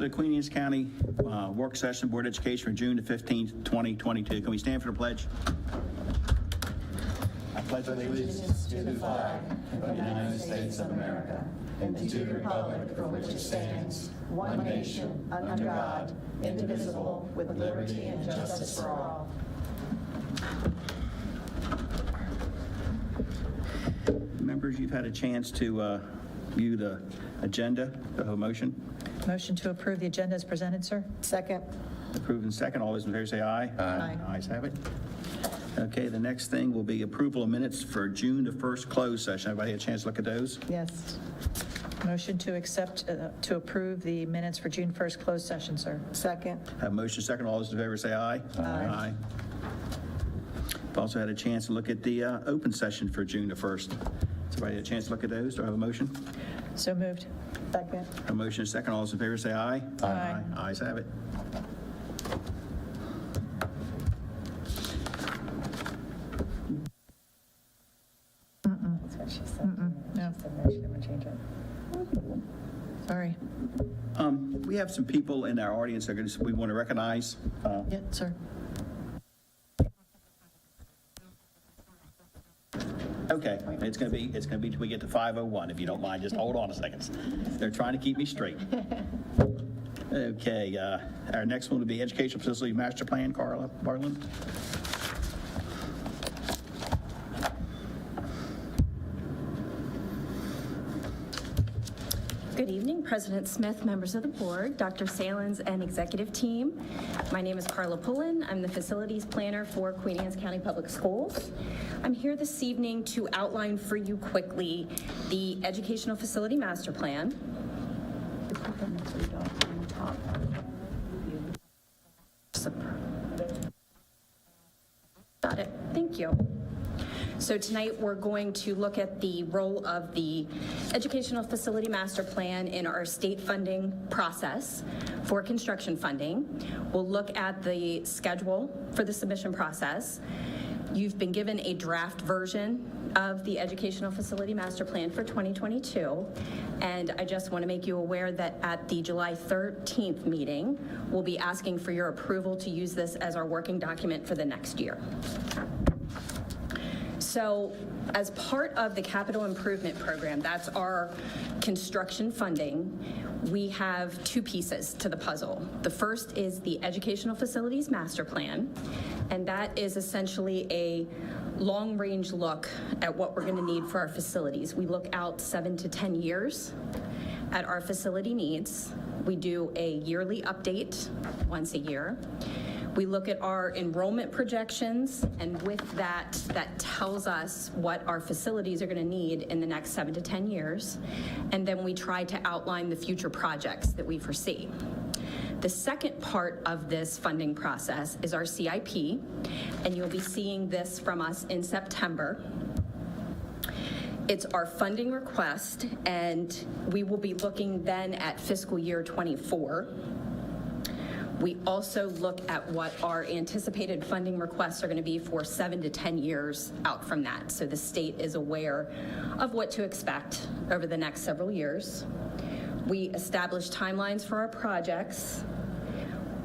the Queen Anne's County Work Session Board of Education for June the 15th, 2022. Can we stand for the pledge? I pledge allegiance To the flag of the United States of America and to the republic for which it stands, one nation, under God, indivisible, with liberty and justice for all. Members, you've had a chance to view the agenda. Do I have a motion? Motion to approve the agenda as presented, sir. Second. Approved and second. All those in favor say aye. Aye. Ayes have it. Okay, the next thing will be approval of minutes for June the 1st closed session. Everybody had a chance to look at those? Yes. Motion to accept, to approve the minutes for June 1st closed session, sir. Second. Have a motion second. All those in favor say aye. Aye. I've also had a chance to look at the open session for June the 1st. Has everybody had a chance to look at those? Do I have a motion? So moved. Second. A motion second. All those in favor say aye. Aye. Ayes have it. That's what she said. No. She would change it. Sorry. We have some people in our audience that are we want to recognize. Yeah, sir. Okay, it's going to be till we get to 5:01, if you don't mind, just hold on a second. They're trying to keep me straight. Okay, our next one will be Educational Facility Master Plan, Carla Barlin. Good evening, President Smith, members of the board, Dr. Salins, and executive team. My name is Carla Pullen. I'm the facilities planner for Queen Anne's County Public Schools. I'm here this evening to outline for you quickly the Educational Facility Master Plan. Got it. Thank you. So tonight we're going to look at the role of the Educational Facility Master Plan in our state funding process for construction funding. We'll look at the schedule for the submission process. You've been given a draft version of the Educational Facility Master Plan for 2022. And I just want to make you aware that at the July 13th meeting, we'll be asking for your approval to use this as our working document for the next year. So as part of the capital improvement program, that's our construction funding, we have two pieces to the puzzle. The first is the Educational Facilities Master Plan, and that is essentially a long-range look at what we're going to need for our facilities. We look out 7 to 10 years at our facility needs. We do a yearly update once a year. We look at our enrollment projections, and with that, that tells us what our facilities are going to need in the next 7 to 10 years. And then we try to outline the future projects that we foresee. The second part of this funding process is our CIP, and you'll be seeing this from us in September. It's our funding request, and we will be looking then at fiscal year 24. We also look at what our anticipated funding requests are going to be for 7 to 10 years out from that. So the state is aware of what to expect over the next several years. We establish timelines for our projects.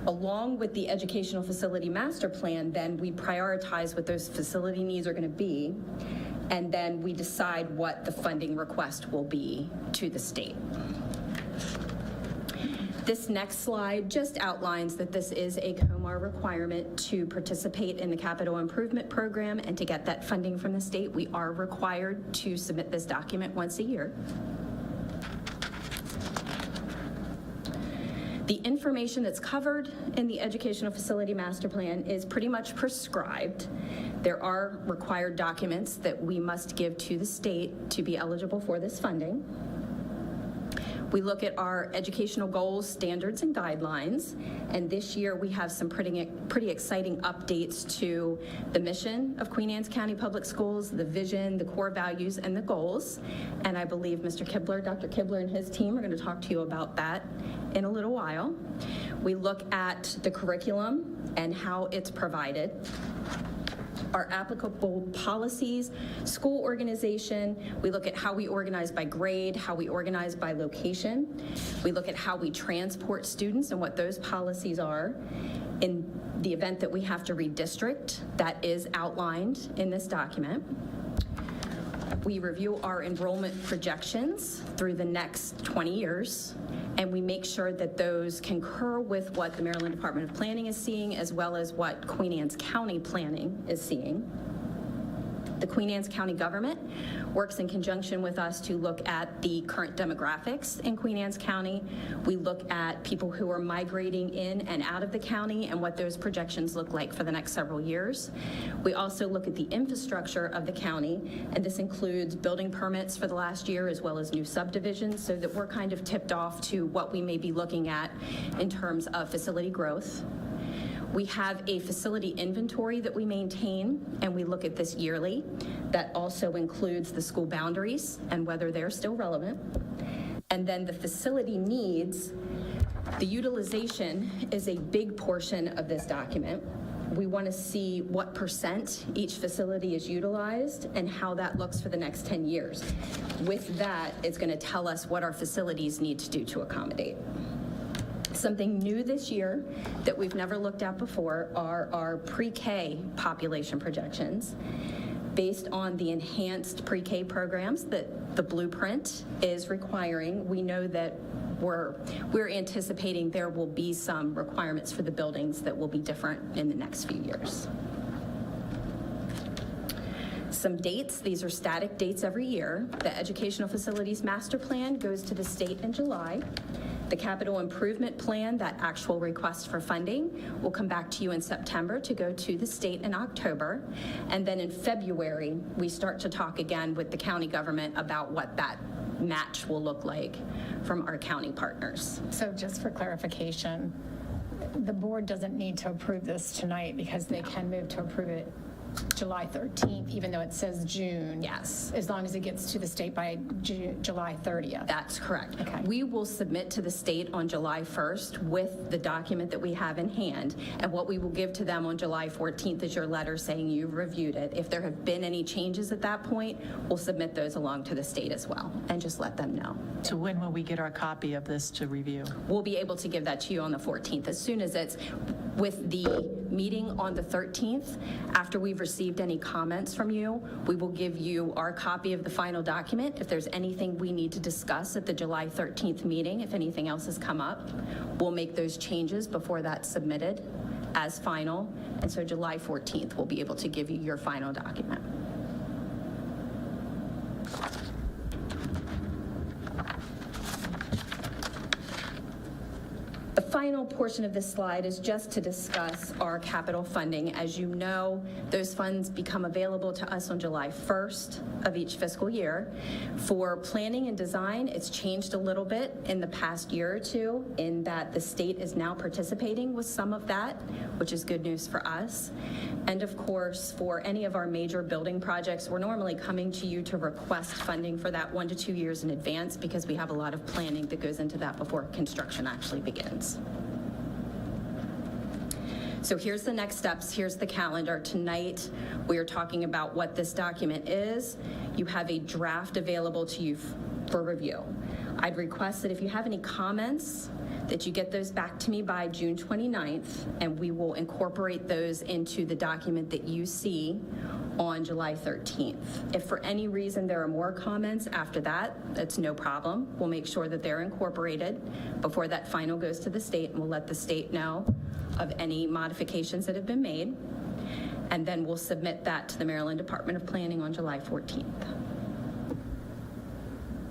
Along with the Educational Facility Master Plan, then we prioritize what those facility needs are going to be, and then we decide what the funding request will be to the state. This next slide just outlines that this is a COMAR requirement to participate in the capital improvement program and to get that funding from the state. We are required to submit this document once a year. The information that's covered in the Educational Facility Master Plan is pretty much prescribed. There are required documents that we must give to the state to be eligible for this funding. We look at our educational goals, standards, and guidelines, and this year we have some pretty exciting updates to the mission of Queen Anne's County Public Schools, the vision, the core values, and the goals. And I believe Mr. Kibler, Dr. Kibler and his team are going to talk to you about that in a little while. We look at the curriculum and how it's provided. our applicable policies, school organization. We look at how we organize by grade, how we organize by location. We look at how we transport students and what those policies are. In the event that we have to redistrict, that is outlined in this document. We review our enrollment projections through the next 20 years, and we make sure that those concur with what the Maryland Department of Planning is seeing, as well as what Queen Anne's County Planning is seeing. The Queen Anne's County government works in conjunction with us to look at the current demographics in Queen Anne's County. We look at people who are migrating in and out of the county and what those projections look like for the next several years. We also look at the infrastructure of the county, and this includes building permits for the last year as well as new subdivisions, so that we're kind of tipped off to what we may be looking at in terms of facility growth. We have a facility inventory that we maintain, and we look at this yearly. That also includes the school boundaries and whether they're still relevant. And then the facility needs, the utilization is a big portion of this document. We want to see what percent each facility is utilized and how that looks for the next 10 years. With that, it's going to tell us what our facilities need to do to accommodate. Something new this year that we've never looked at before are our pre-K population projections. Based on the enhanced pre-K programs that the blueprint is requiring, we know that we're anticipating there will be some requirements for the buildings that will be different in the next few years. Some dates, these are static dates every year. The Educational Facilities Master Plan goes to the state in July. The Capital Improvement Plan, that actual request for funding, will come back to you in September to go to the state in October. And then in February, we start to talk again with the county government about what that match will look like from our county partners. So just for clarification, the board doesn't need to approve this tonight because they can move to approve it July 13th, even though it says June. Yes. As long as it gets to the state by July 30th. That's correct. Okay. We will submit to the state on July 1st with the document that we have in hand, and what we will give to them on July 14th is your letter saying you've reviewed it. If there have been any changes at that point, we'll submit those along to the state as well and just let them know. So when will we get our copy of this to review? We'll be able to give that to you on the 14th as soon as it's with the meeting on the 13th. After we've received any comments from you, we will give you our copy of the final document. If there's anything we need to discuss at the July 13th meeting, if anything else has come up, we'll make those changes before that's submitted as final. And so July 14th, we'll be able to give you your final document. The final portion of this slide is just to discuss our capital funding. As you know, those funds become available to us on July 1st of each fiscal year. For planning and design, it's changed a little bit in the past year or two in that the state is now participating with some of that, which is good news for us. And of course, for any of our major building projects, we're normally coming to you to request funding for that 1 to 2 years in advance because we have a lot of planning that goes into that before construction actually begins. So here's the next steps. Here's the calendar. Tonight, we are talking about what this document is. You have a draft available to you for review. I'd request that if you have any comments, that you get those back to me by June 29th, and we will incorporate those into the document that you see on July 13th. If for any reason there are more comments after that, that's no problem. We'll make sure that they're incorporated before that final goes to the state, and we'll let the state know of any modifications that have been made. And then we'll submit that to the Maryland Department of Planning on July 14th.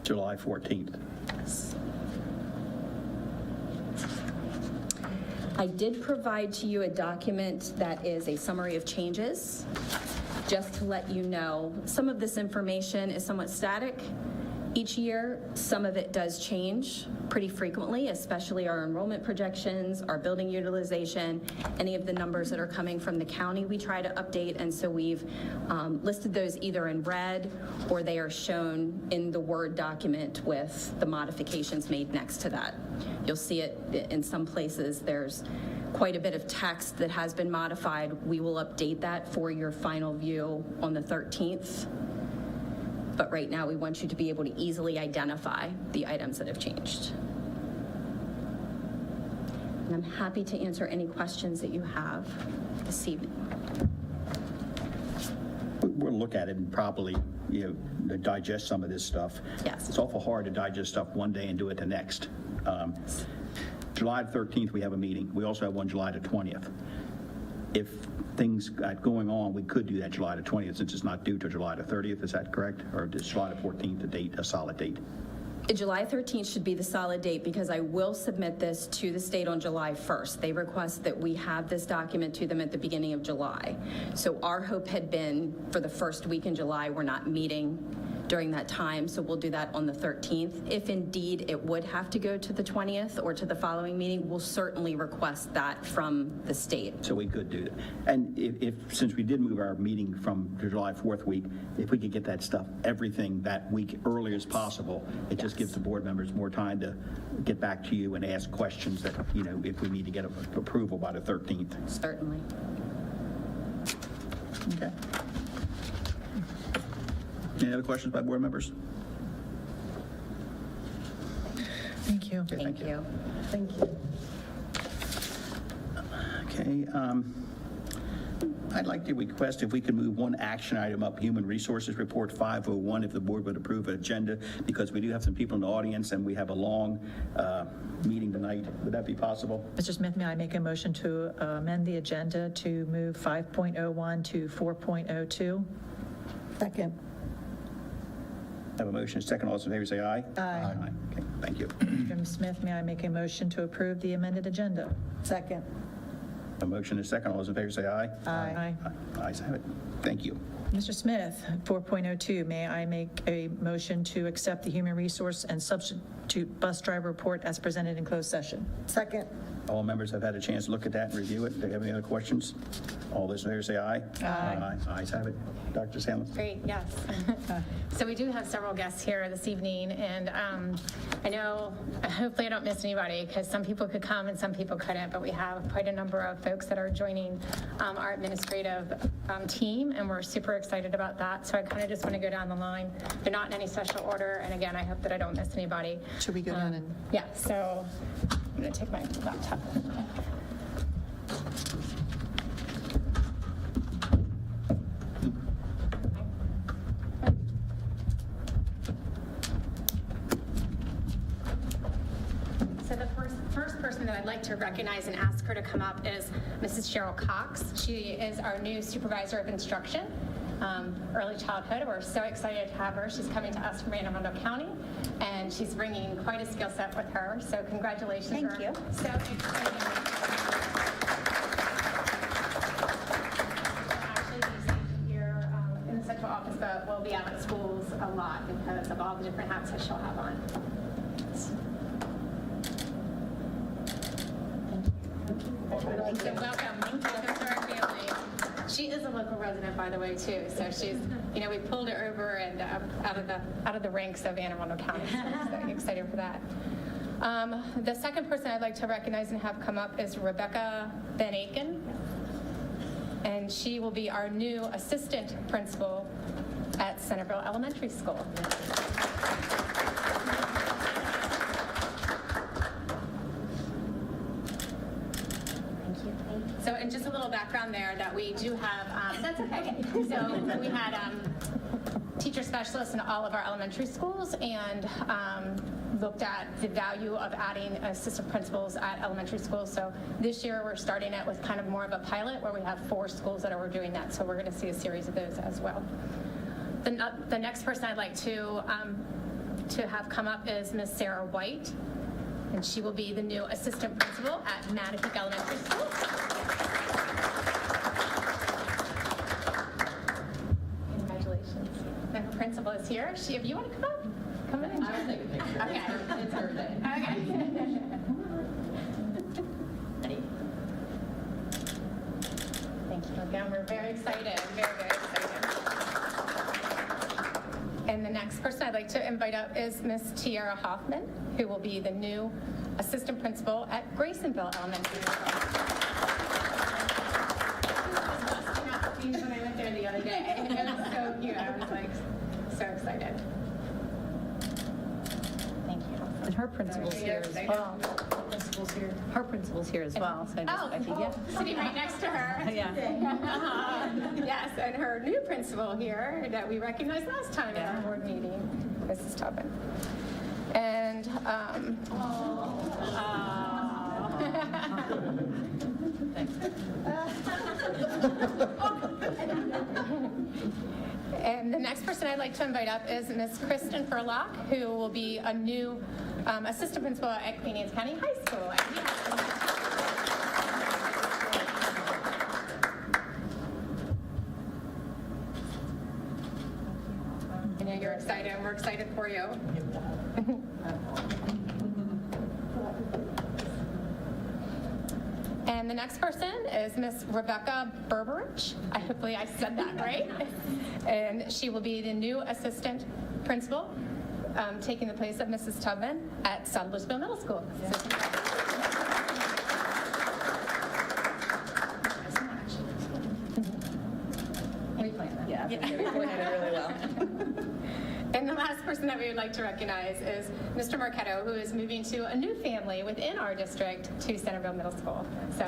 July 14th. I did provide to you a document that is a summary of changes, just to let you know some of this information is somewhat static Each year, some of it does change pretty frequently, especially our enrollment projections, our building utilization, any of the numbers that are coming from the county we try to update, and so we've listed those either in red or they are shown in the Word document with the modifications made next to that. You'll see it in some places. There's quite a bit of text that has been modified. We will update that for your final view on the 13th. But right now, we want you to be able to easily identify the items that have changed. And I'm happy to answer any questions that you have this evening. We'll look at it and probably, to digest some of this stuff. Yes. It's awful hard to digest stuff one day and do it the next. July 13th, we have a meeting. We also have one July the 20th. If things got going on, we could do that July the 20th, since it's not due till July the 30th. Is that correct? Or is July the 14th the date, a solid date? July 13th should be the solid date because I will submit this to the state on July 1st. They request that we have this document to them at the beginning of July. So our hope had been for the first week in July, we're not meeting during that time, so we'll do that on the 13th. If indeed it would have to go to the 20th or to the following meeting, we'll certainly request that from the state. So we could do that. And if since we did move our meeting from the July 4th week, if we could get that stuff, everything that week early as possible, it just gives the board members more time to get back to you and ask questions that, if we need to get approval by the 13th. Certainly. Okay. Any other questions by board members? Thank you. Okay, Thank you. Thank you. Okay, I'd like to request if we could move one action item up, Human Resources Report 501, if the board would approve an agenda, because we do have some people in the audience and we have a long meeting tonight. Would that be possible? Mr. Smith, may I make a motion to amend the agenda to move 5.01 to 4.02? Second. I have a motion, second. All those in favor say aye. Aye. Okay, thank you. Mr. Smith, may I make a motion to approve the amended agenda? Second. A motion is second. All those in favor say aye. Aye. Ayes have it. Thank you. Mr. Smith, 4.02, may I make a motion to accept the human resource and substitute bus driver report as presented in closed session? Second. All members have had a chance to look at that and review it. Do you have any other questions? All those in favor say aye. Aye. Ayes have it. Dr. Sandlin? Great, yes. So we do have several guests here this evening, and I know, hopefully I don't miss anybody, because some people could come and some people couldn't, but we have quite a number of folks that are joining our administrative team, and we're super excited about that. So I kind of just want to go down the line. They're not in any special order, and again, I hope that I don't miss anybody. Should we go down and... Yeah, so I'm going to take my laptop. So the first person that I'd like to recognize and ask her to come up is Mrs. Cheryl Cox. She is our new supervisor of instruction, early childhood. We're so excited to have her. She's coming to us from Anne Arundel County, and she's bringing quite a skill set with her. So congratulations. Thank We're you. So excited. Actually, be stationed here in the central office, but we'll be out at schools a lot because of all the different hats that she'll have on. So welcome to our family. She is a local resident, by the way, too. So she's, we pulled her over and out of the ranks of Anne Arundel County. So excited for that. The second person I'd like to recognize and have come up is Rebecca Van Aken, and she will be our new assistant principal at Centerville Elementary School. So, and just a little background there that we do have, that's okay. So we had teacher specialists in all of our elementary schools and looked at the value of adding assistant principals at elementary schools. So this year we're starting it with kind of more of a pilot where we have 4 schools that are doing that. So we're going to see a series of those as well. The next person I'd like to have come up is Miss Sarah White, and she will be the new assistant principal at Mattapique Elementary School. Congratulations. And her principal is here. If you want to come up, come Tobin? I will take a picture. Okay. It's her day. Okay. Thank you. Again, we're very excited, very, very excited. And the next person I'd like to invite up is Miss Tiara Hoffman, who will be the new assistant principal at Graysonville Elementary School. When I went there the other day, it was so cute. I was like so excited. Thank you. And her principal's here as well. Her principal's here as well. So I think, yeah. Sitting right next to her. Yeah. Yes, and her new principal here that we recognized last time at our board meeting, Mrs. Tubman. And, and the next person I'd like to invite up is Miss Kristen Furlock, who will be a new assistant principal at Queen Anne's County High School. And we have I know you're excited, and we're excited for you. And the next person is Miss Rebecca Berberich. Hopefully I said that right. And she will be the new assistant principal, taking the place of Mrs. Tubman at Toddlersville Middle School. Yeah, I think we planned it really well. And the last person that we would like to recognize is Mr. Marchetto, who is moving to a new family within our district to Centerville Middle School. So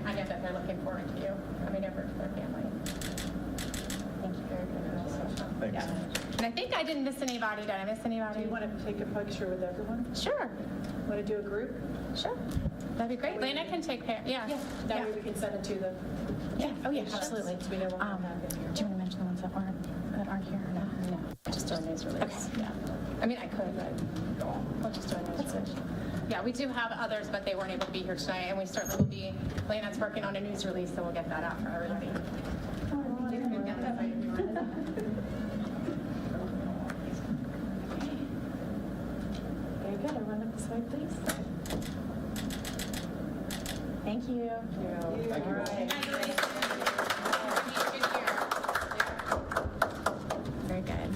I know that they're looking forward to you coming over to their family. Thank you very much. Thanks. Yeah. And I think I didn't miss anybody. Did I miss anybody? Do you want to take a picture with everyone? Sure. Want to do a group? Sure. That'd be great. Lena can take care. Yeah. That way we can send it to the, Yeah. Oh, yeah. Absolutely. we know what we have in here. Do you want to mention the ones that aren't here or not? No. Just do a news release. Okay. Yeah. I mean, I could, but we'll just do a news release. Yeah, we do have others, but they weren't able to be here tonight, and we certainly will be. Lena's working on a news release, so we'll get that out for everybody. Very good. Everyone up this way, please. Thank you. Thank you. Very good.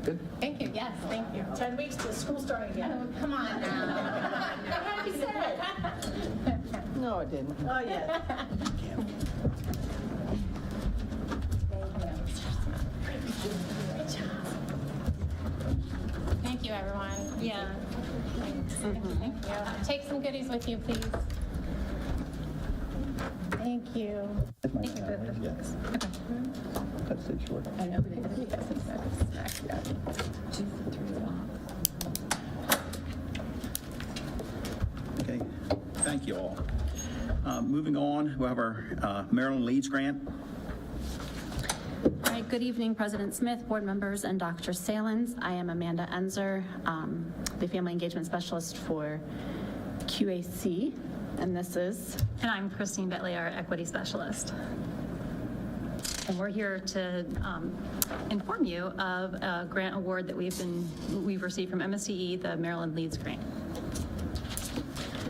Good. Thank you. Yes, thank you. 10 weeks to school starting again. Oh, come on now. Come on now. What have you said? No, it didn't. Oh, yeah. Thank you, everyone. Yeah. Thank you. Take some goodies with you, please. Thank you. Yes. That's it, short. I know, but I think that's exactly. Okay, thank you all. Moving on, we have our Maryland Leeds Grant. All right, good evening, President Smith, board members, and Dr. Salins. I am Amanda Enzer, the Family Engagement Specialist for QAC, and this is... And I'm Christine Bentley, our Equity Specialist. And we're here to inform you of a grant award that we've received from MSDE, the Maryland Leeds Grant.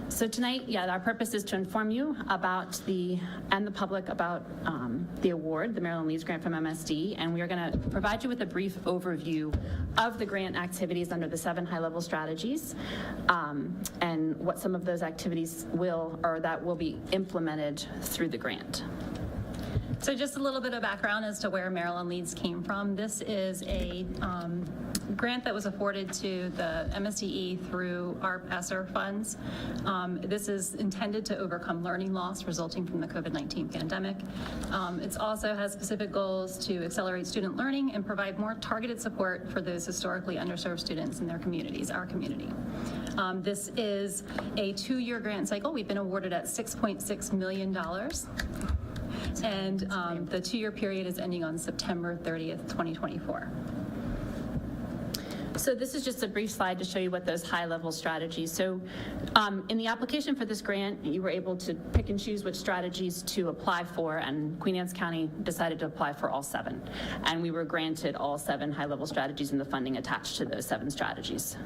So tonight, our purpose is to inform you about the public about the award, the Maryland Leeds Grant from MSD, and we are going to provide you with a brief overview of the grant activities under the 7 high-level strategies, and what some of those activities will be implemented through the grant. So just a little bit of background as to where Maryland Leeds came from. This is a grant that was afforded to the MSDE through our ESSER funds. This is intended to overcome learning loss resulting from the COVID-19 pandemic. It also has specific goals to accelerate student learning and provide more targeted support for those historically underserved students in their communities, our community. This is a 2-year grant cycle. We've been awarded at $6.6 million. And the 2-year period is ending on September 30th, 2024. So this is just a brief slide to show you what those high-level strategies. So in the application for this grant, you were able to pick and choose which strategies to apply for, and Queen Anne's County decided to apply for all 7. And we were granted all 7 high-level strategies and the funding attached to those 7 strategies.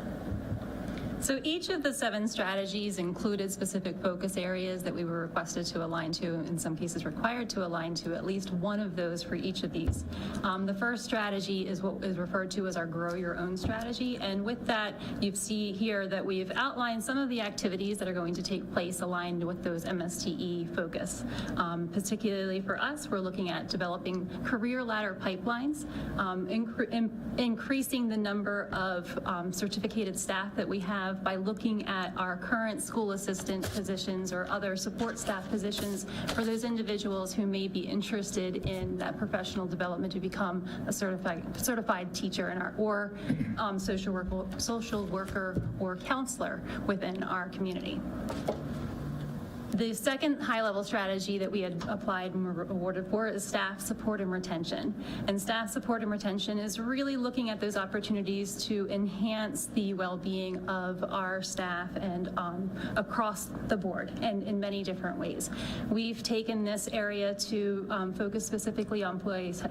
So each of the 7 strategies included specific focus areas that we were requested to align to, in some cases required to align to at least one of those for each of these. The first strategy is what is referred to as our Grow Your Own strategy. And with that, you see here that we've outlined some of the activities that are going to take place aligned with those MSTE focus. Particularly for us, we're looking at developing career ladder pipelines, increasing the number of certificated staff that we have by looking at our current school assistant positions or other support staff positions for those individuals who may be interested in that professional development to become a certified teacher or social worker or counselor within our community. The second high-level strategy that we had applied and were awarded for is staff support and retention. And staff support and retention is really looking at those opportunities to enhance the well-being of our staff and across the board and in many different ways. We've taken this area to focus specifically on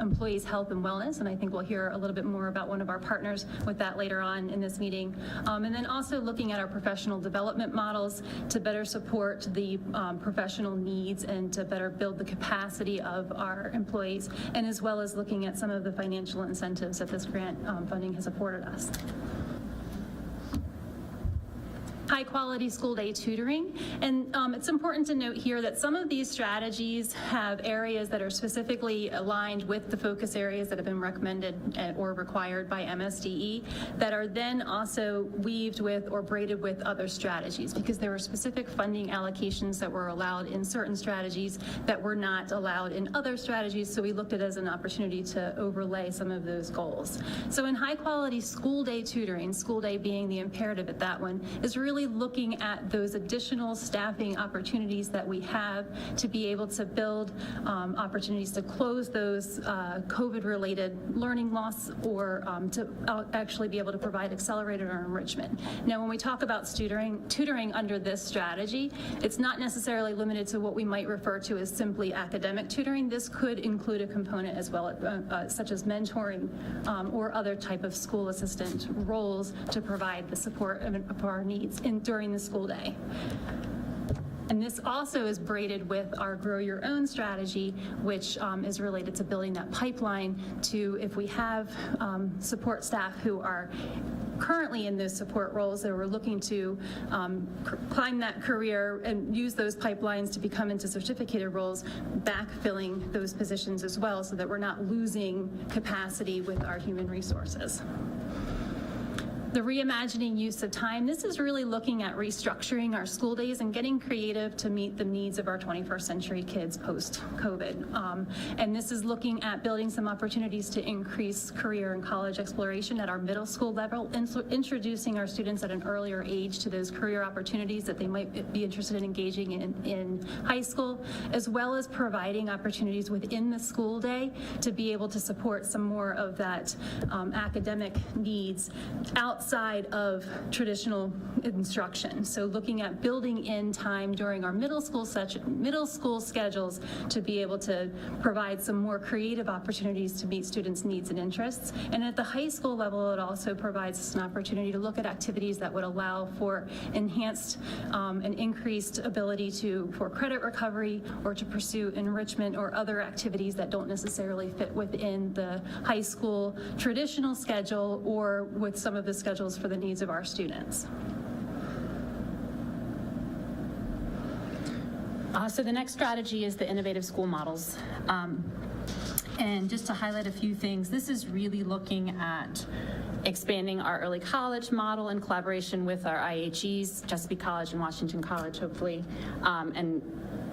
employees' health and wellness, and I think we'll hear a little bit more about one of our partners with that later on in this meeting. And then also looking at our professional development models to better support the professional needs and to better build the capacity of our employees, and as well as looking at some of the financial incentives that this grant funding has afforded us. High-quality school day tutoring. And it's important to note here that some of these strategies have areas that are specifically aligned with the focus areas that have been recommended or required by MSDE that are then also weaved with or braided with other strategies, because there were specific funding allocations that were allowed in certain strategies that were not allowed in other strategies, so we looked at it as an opportunity to overlay some of those goals. So in high-quality school day tutoring, school day being the imperative at that one, is really looking at those additional staffing opportunities that we have to be able to build opportunities to close those COVID-related learning loss or to actually be able to provide accelerated or enrichment. Now, when we talk about tutoring under this strategy, it's not necessarily limited to what we might refer to as simply academic tutoring. This could include a component as well, such as mentoring or other type of school assistant roles to provide the support of our needs during the school day. And this also is braided with our Grow Your Own strategy, which is related to building that pipeline to, if we have support staff who are currently in those support roles that we're looking to climb that career and use those pipelines to become into certificated roles, backfilling those positions as well so that we're not losing capacity with our human resources. The Reimagining Use of Time, this is really looking at restructuring our school days and getting creative to meet the needs of our 21st century kids post-COVID. And this is looking at building some opportunities to increase career and college exploration at our middle school level, introducing our students at an earlier age to those career opportunities that they might be interested in engaging in high school, as well as providing opportunities within the school day to be able to support some more of that academic needs outside of traditional instruction. So looking at building in time during our middle school schedules to be able to provide some more creative opportunities to meet students' needs and interests. And at the high school level, it also provides us an opportunity to look at activities that would allow for enhanced and increased ability for credit recovery or to pursue enrichment or other activities that don't necessarily fit within the high school traditional schedule or with some of the schedules for the needs of our students. So the next strategy is the innovative school models. And just to highlight a few things, this is really looking at expanding our early college model in collaboration with our IHEs, Chesapeake College and Washington College, hopefully, and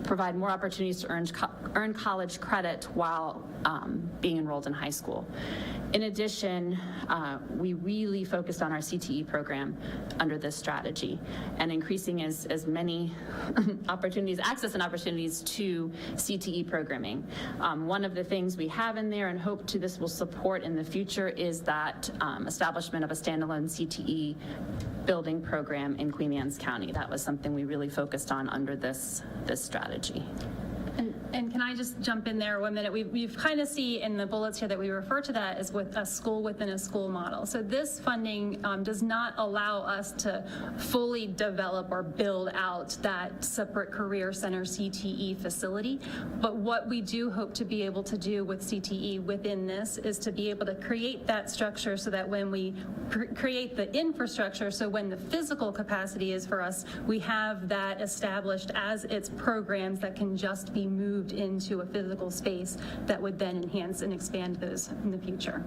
provide more opportunities to earn college credit while being enrolled in high school. In addition, we really focused on our CTE program under this strategy and increasing as many opportunities, access and opportunities to CTE programming. One of the things we have in there and hope to this will support in the future is that establishment of a standalone CTE building program in Queen Anne's County. That was something we really focused on under this strategy. And can I just jump in there 1 minute? We've kind of see in the bullets here that we refer to that as with a school within a school model. So this funding does not allow us to fully develop or build out that separate career center CTE facility. But what we do hope to be able to do with CTE within this is to be able to create that structure so that when we create the infrastructure, so when the physical capacity is for us, we have that established as its programs that can just be moved into a physical space that would then enhance and expand those in the future.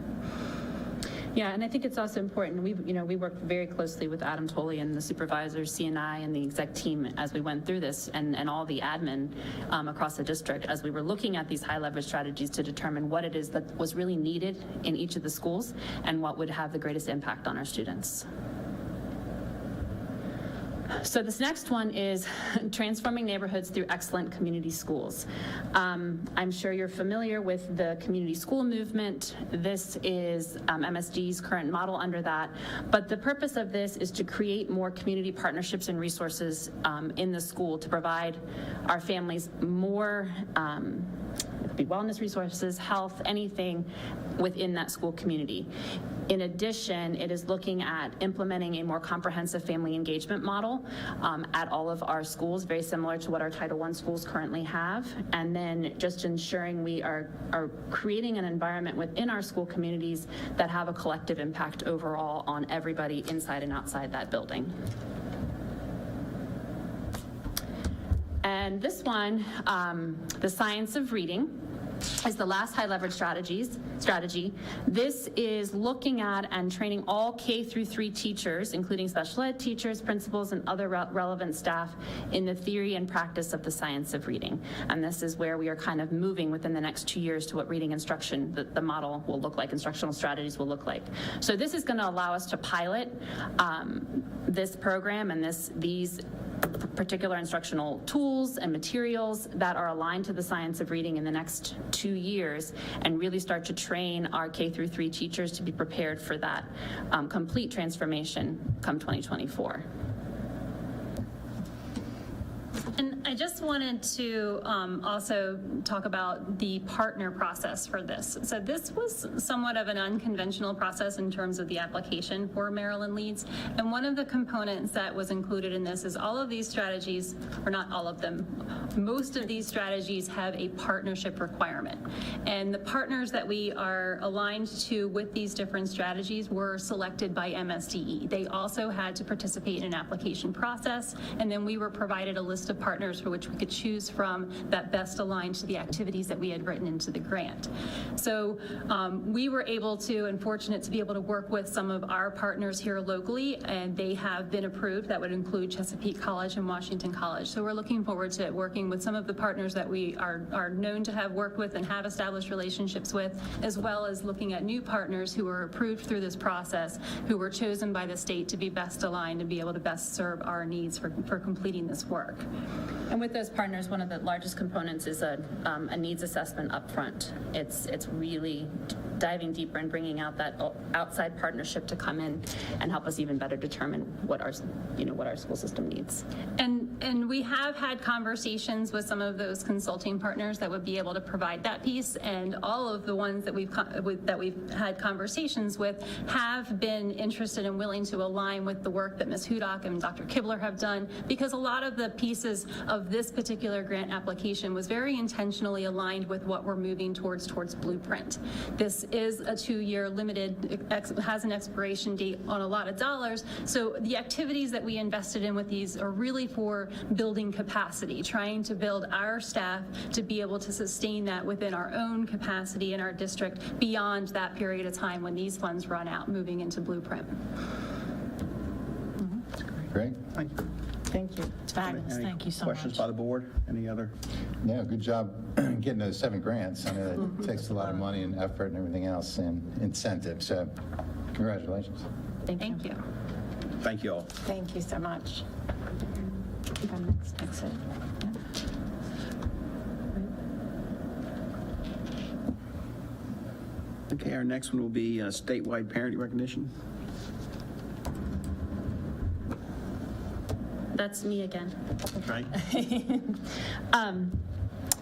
Yeah, and I think it's also important, we worked very closely with Adam Tolley and the supervisors, CNI, and the exec team as we went through this and all the admin across the district as we were looking at these high leverage strategies to determine what it is that was really needed in each of the schools and what would have the greatest impact on our students. So this next one is transforming neighborhoods through excellent community schools. I'm sure you're familiar with the community school movement. This is MSD's current model under that. But the purpose of this is to create more community partnerships and resources in the school to provide our families more it could be wellness resources, health, anything within that school community. In addition, it is looking at implementing a more comprehensive family engagement model at all of our schools, very similar to what our Title I schools currently have, and then just ensuring we are creating an environment within our school communities that have a collective impact overall on everybody inside and outside that building. And this one, the science of reading, is the last high leverage strategy. This is looking at and training all K through 3 teachers, including special ed teachers, principals, and other relevant staff in the theory and practice of the science of reading. And this is where we are kind of moving within the next 2 years to what reading instruction, the model will look like, instructional strategies will look like. So this is going to allow us to pilot this program and these particular instructional tools and materials that are aligned to the science of reading in the next 2 years and really start to train our K through 3 teachers to be prepared for that complete transformation come 2024. And I just wanted to also talk about the partner process for this. So this was somewhat of an unconventional process in terms of the application for Maryland Leeds. And one of the components that was included in this is all of these strategies, or not all of them, most of these strategies have a partnership requirement. And the partners that we are aligned to with these different strategies were selected by MSDE. They also had to participate in an application process, and then we were provided a list of partners for which we could choose from that best aligned to the activities that we had written into the grant. So we were able to, and fortunate to be able to work with some of our partners here locally, and they have been approved. That would include Chesapeake College and Washington College. So we're looking forward to working with some of the partners that we are known to have worked with and have established relationships with, as well as looking at new partners who were approved through this process, who were chosen by the state to be best aligned and be able to best serve our needs for completing this work. And with those partners, one of the largest components is a needs assessment up front. It's really diving deeper and bringing out that outside partnership to come in and help us even better determine what our school system needs. And we have had conversations with some of those consulting partners that would be able to provide that piece, and all of the ones that we've had conversations with have been interested and willing to align with the work that Ms. Hudak and Dr. Kibler have done, because a lot of the pieces of this particular grant application was very intentionally aligned with what we're moving towards Blueprint. This is a 2-year limited, has an expiration date on a lot of dollars, so the activities that we invested in with these are really for building capacity, trying to build our staff to be able to sustain that within our own capacity in our district beyond that period of time when these funds run out, moving into Blueprint. Great. Thank you. Thank you. It's fabulous. Any Thank you so Questions much. by the board? Any other? Yeah, good job getting those 7 grants. I know that takes a lot of money and effort and everything else and incentive, so congratulations. Thank you. Thank you all. Thank you so much. That's it. Okay, our next one will be statewide parent recognition. That's me again. Right?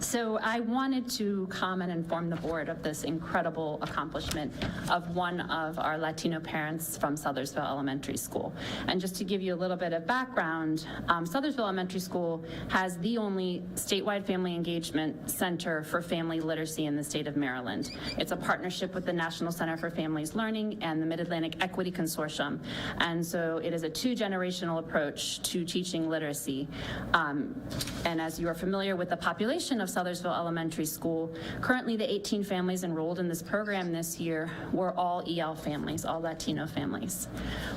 So I wanted to come and inform the board of this incredible accomplishment of one of our Latino parents from Sothersville Elementary School. And just to give you a little bit of background, Sothersville Elementary School has the only statewide family engagement center for family literacy in the state of Maryland. It's a partnership with the National Center for Families Learning and the Mid-Atlantic Equity Consortium. And so it is a 2-generational approach to teaching literacy. And as you are familiar with the population of Sothersville Elementary School, currently the 18 families enrolled in this program this year were all EL families, all Latino families.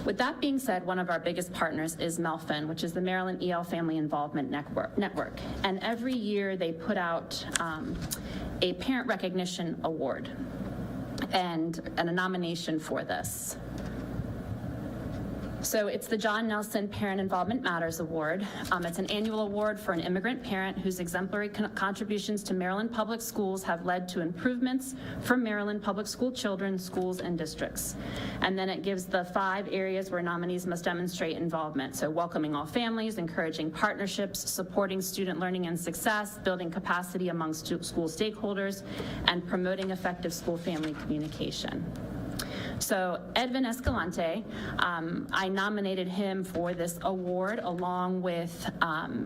With that being said, one of our biggest partners is MELFIN, which is the Maryland EL Family Involvement Network. And every year they put out a parent recognition award and a nomination for this. So it's the John Nelson Parent Involvement Matters Award. It's an annual award for an immigrant parent whose exemplary contributions to Maryland public schools have led to improvements for Maryland public school children, schools, and districts. And then it gives the 5 areas where nominees must demonstrate involvement. So welcoming all families, encouraging partnerships, supporting student learning and success, building capacity among school stakeholders, and promoting effective school-family communication. So Edwin Escalante, I nominated him for this award along with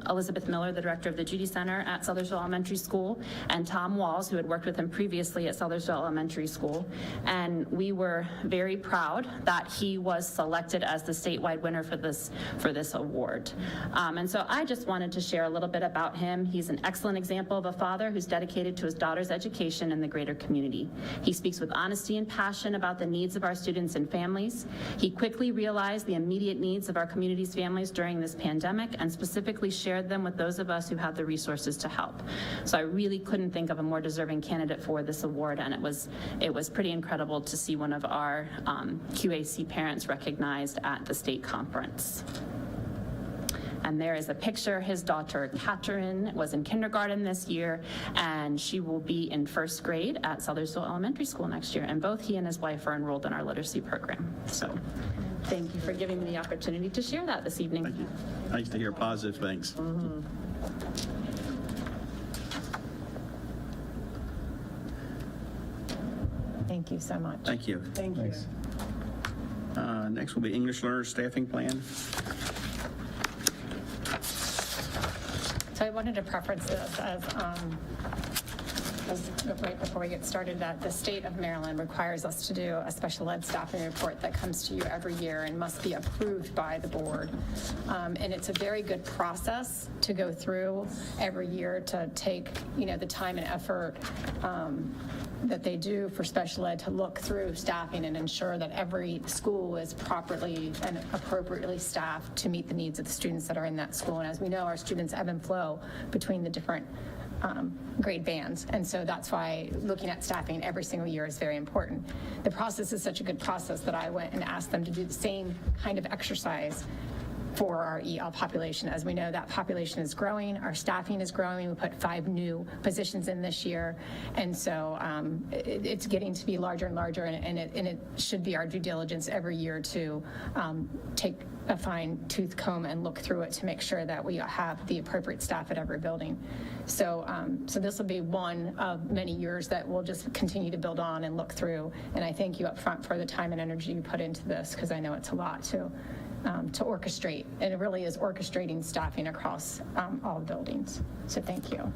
Elizabeth Miller, the director of the Judy Center at Sothersville Elementary School, and Tom Walls, who had worked with him previously at Sothersville Elementary School. And we were very proud that he was selected as the statewide winner for this award. And so I just wanted to share a little bit about him. He's an excellent example of a father who's dedicated to his daughter's education in the greater community. He speaks with honesty and passion about the needs of our students and families. He quickly realized the immediate needs of our community's families during this pandemic and specifically shared them with those of us who had the resources to help. So I really couldn't think of a more deserving candidate for this award, and it was pretty incredible to see one of our QAC parents recognized at the state conference. And there is a picture. His daughter, Catherine, was in kindergarten this year, and she will be in 1st grade at Sothersville Elementary School next year. And both he and his wife are enrolled in our literacy program. So thank you for giving me the opportunity to share that this evening. Thank you. Nice to hear positive things. Thank you so much. Thank you. Thank you. Thanks. Next will be English Learners Staffing Plan. So I wanted to preference this as right before we get started, that the state of Maryland requires us to do a special ed staffing report that comes to you every year and must be approved by the board. And it's a very good process to go through every year to take, the time and effort that they do for special ed to look through staffing and ensure that every school is properly and appropriately staffed to meet the needs of the students that are in that school. And as we know, our students ebb and flow between the different grade bands. And so that's why looking at staffing every single year is very important. The process is such a good process that I went and asked them to do the same kind of exercise for our EL population. As we know, that population is growing, our staffing is growing. We put 5 new positions in this year. And so it's getting to be larger and larger, and it should be our due diligence every year to take a fine tooth comb and look through it to make sure that we have the appropriate staff at every building. So this will be one of many years that we'll just continue to build on and look through. And I thank you up front for the time and energy you put into this, because I know it's a lot to orchestrate, and it really is orchestrating staffing across all buildings. So thank you.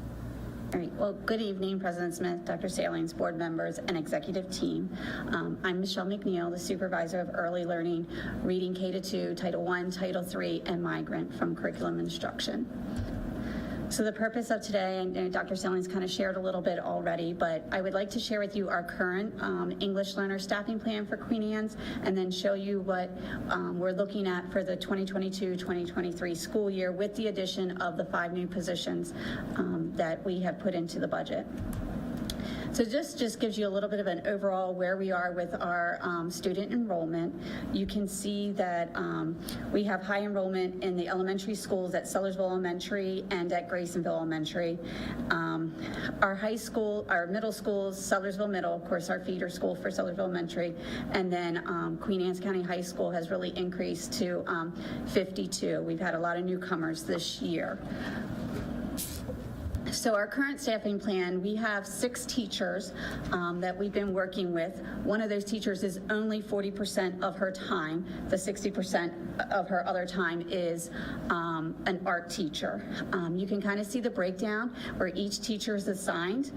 All right. Well, good evening, President Smith, Dr. Salings, board members, and executive team. I'm Michelle McNeil, the supervisor of early learning, reading K-2, Title I, Title III, and migrant from curriculum instruction. So the purpose of today, and Dr. Selling's kind of shared a little bit already, but I would like to share with you our current English learner staffing plan for Queen Anne's, and then show you what we're looking at for the 2022-2023 school year with the addition of the 5 new positions that we have put into the budget. So this just gives you a little bit of an overall where we are with our student enrollment. You can see that we have high enrollment in the elementary schools at Sellersville Elementary and at Graysonville Elementary. Our high school, our middle schools, Sellersville Middle, of course, our feeder school for Sellersville Elementary, and then Queen Anne's County High School has really increased to 52. We've had a lot of newcomers this year. So our current staffing plan, we have 6 teachers that we've been working with. One of those teachers is only 40% of her time. The 60% of her other time is an art teacher. You can kind of see the breakdown where each teacher is assigned.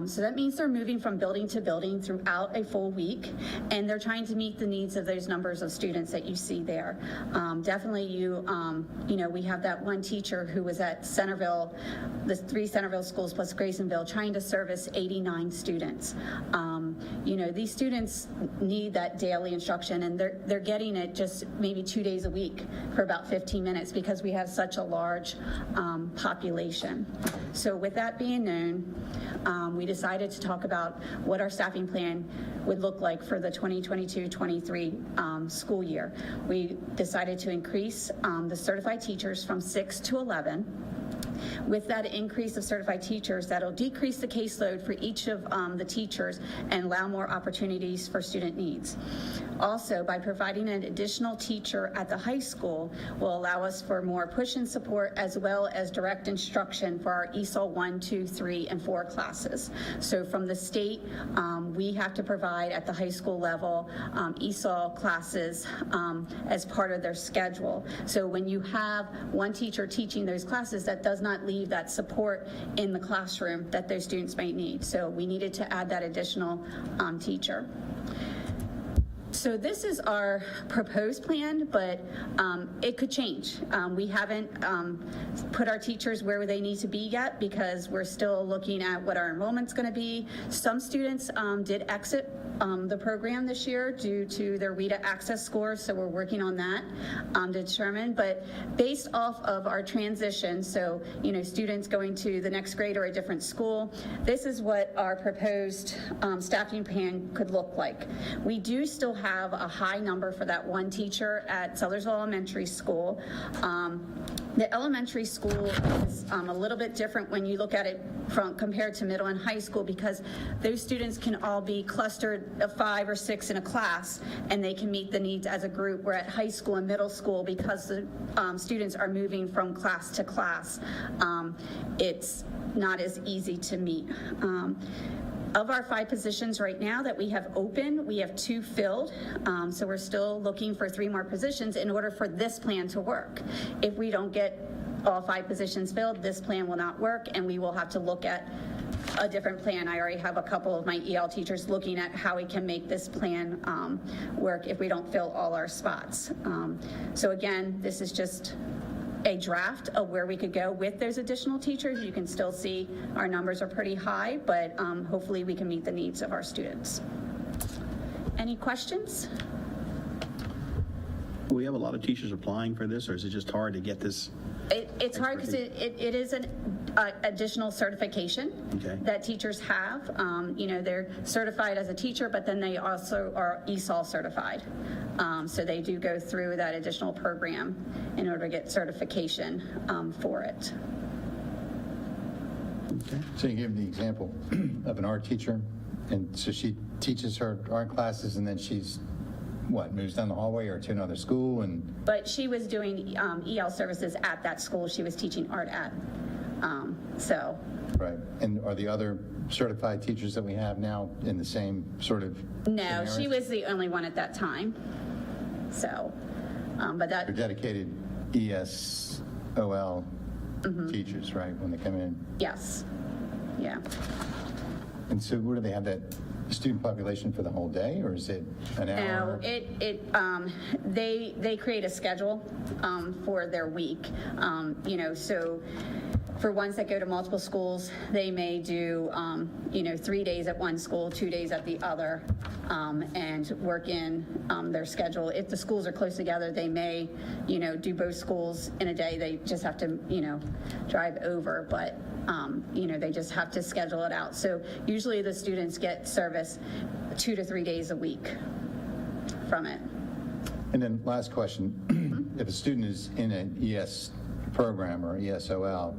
So that means they're moving from building to building throughout a full week, and they're trying to meet the needs of those numbers of students that you see there. Definitely you know, we have that one teacher who was at Centerville, the 3 Centerville schools plus Graysonville, trying to service 89 students. You know, these students need that daily instruction, and they're getting it just maybe 2 days a week for about 15 minutes because we have such a large population. So with that being known, we decided to talk about what our staffing plan would look like for the 2022-23 school year. We decided to increase the certified teachers from 6 to 11. With that increase of certified teachers, that'll decrease the caseload for each of the teachers and allow more opportunities for student needs. Also, by providing an additional teacher at the high school will allow us for more push and support as well as direct instruction for our ESOL 1, 2, 3, and 4 classes. So from the state, we have to provide at the high school level ESOL classes as part of their schedule. So when you have one teacher teaching those classes, that does not leave that support in the classroom that those students might need. So we needed to add that additional teacher. So this is our proposed plan, but it could change. We haven't put our teachers where they need to be yet because we're still looking at what our enrollment's going to be. Some students did exit the program this year due to their WIDA access scores, so we're working on that to determine. But based off of our transition, so you know, students going to the next grade or a different school, this is what our proposed staffing plan could look like. We do still have a high number for that one teacher at Sellersville Elementary School. The elementary school is a little bit different when you look at it compared to middle and high school because those students can all be clustered of 5 or 6 in a class and they can meet the needs as a group. Where at high school and middle school, because the students are moving from class to class, it's not as easy to meet. Of our 5 positions right now that we have open, we have 2 filled. So we're still looking for 3 more positions in order for this plan to work. If we don't get all 5 positions filled, this plan will not work and we will have to look at a different plan. I already have a couple of my EL teachers looking at how we can make this plan work if we don't fill all our spots. So again, this is just a draft of where we could go with those additional teachers. You can still see our numbers are pretty high, but hopefully we can meet the needs of our students. Any questions? Do we have a lot of teachers applying for this, or is it just hard to get this? It's hard because it is an additional certification Okay. that teachers have. You know, they're certified as a teacher, but then they also are ESOL certified. So they do go through that additional program in order to get certification for it. Okay. So you gave the example of an art teacher, and so she teaches her art classes, and then she's, moves down the hallway or to another school, and But she was doing EL services at that school she was teaching art at. So. right. And are the other certified teachers that we have now in the same sort of No, she scenario? was the only one at that time. So, but They're that, dedicated ESOL teachers, right, when they come in? yes, yeah. And so where do they have that student population for the whole day, or is it an hour? No, they create a schedule for their week. So for ones that go to multiple schools, they may do, 3 days at one school, 2 days at the other, and work in their schedule. If the schools are close together, they may, do both schools in a day. They just have to, drive over, but, they just have to schedule it out. So usually the students get service 2 to 3 days a week from it. And then last question, if a student is in an ES program or ESOL,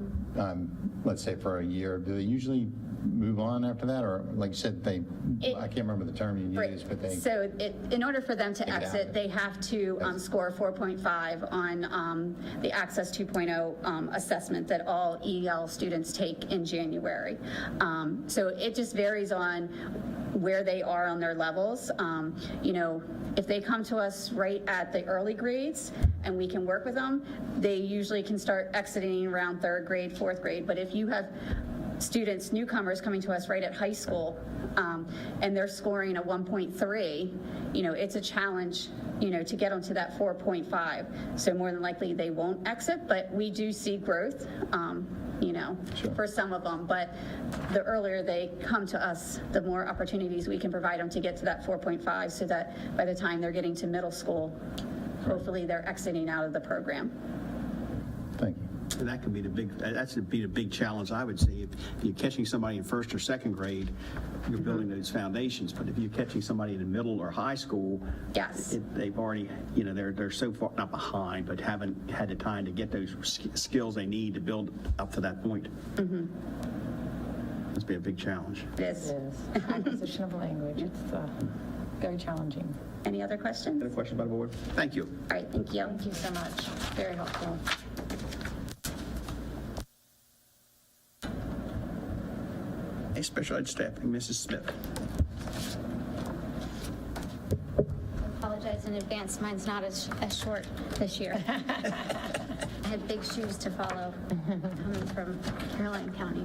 let's say for a year, do they usually move on after that? Or like you said, I can't remember the term you used, but they... So in order for them to Take it exit, out. they have to score 4.5 on the Access 2.0 assessment that all EL students take in January. So it just varies on where they are on their levels. If they come to us right at the early grades and we can work with them, they usually can start exiting around 3rd grade, 4th grade. But if you have students, newcomers coming to us right at high school, and they're scoring a 1.3, it's a challenge, to get them to that 4.5. So more than likely they won't exit, but we do see growth, for some of them. But the earlier they come to us, the more opportunities we can provide them to get to that 4.5, so that by the time they're getting to middle school, hopefully they're exiting out of the program. Thank you. And that could be the big challenge, I would say. If you're catching somebody in 1st or 2nd grade, you're building those foundations. But if you're catching somebody in the middle or high school, Yes. they've already, they're so far, not behind, but haven't had the time to get those skills they need to build up to that point. It's been a big challenge. It is. It is. Acquisition of language, it's very challenging. Any other questions? Any questions by the board? Thank you. All right, thank you. Thank you so much. Very helpful. A special ed staffing, Mrs. Smith. Apologize in advance, mine's not as short this year. I had big shoes to follow coming from Caroline County.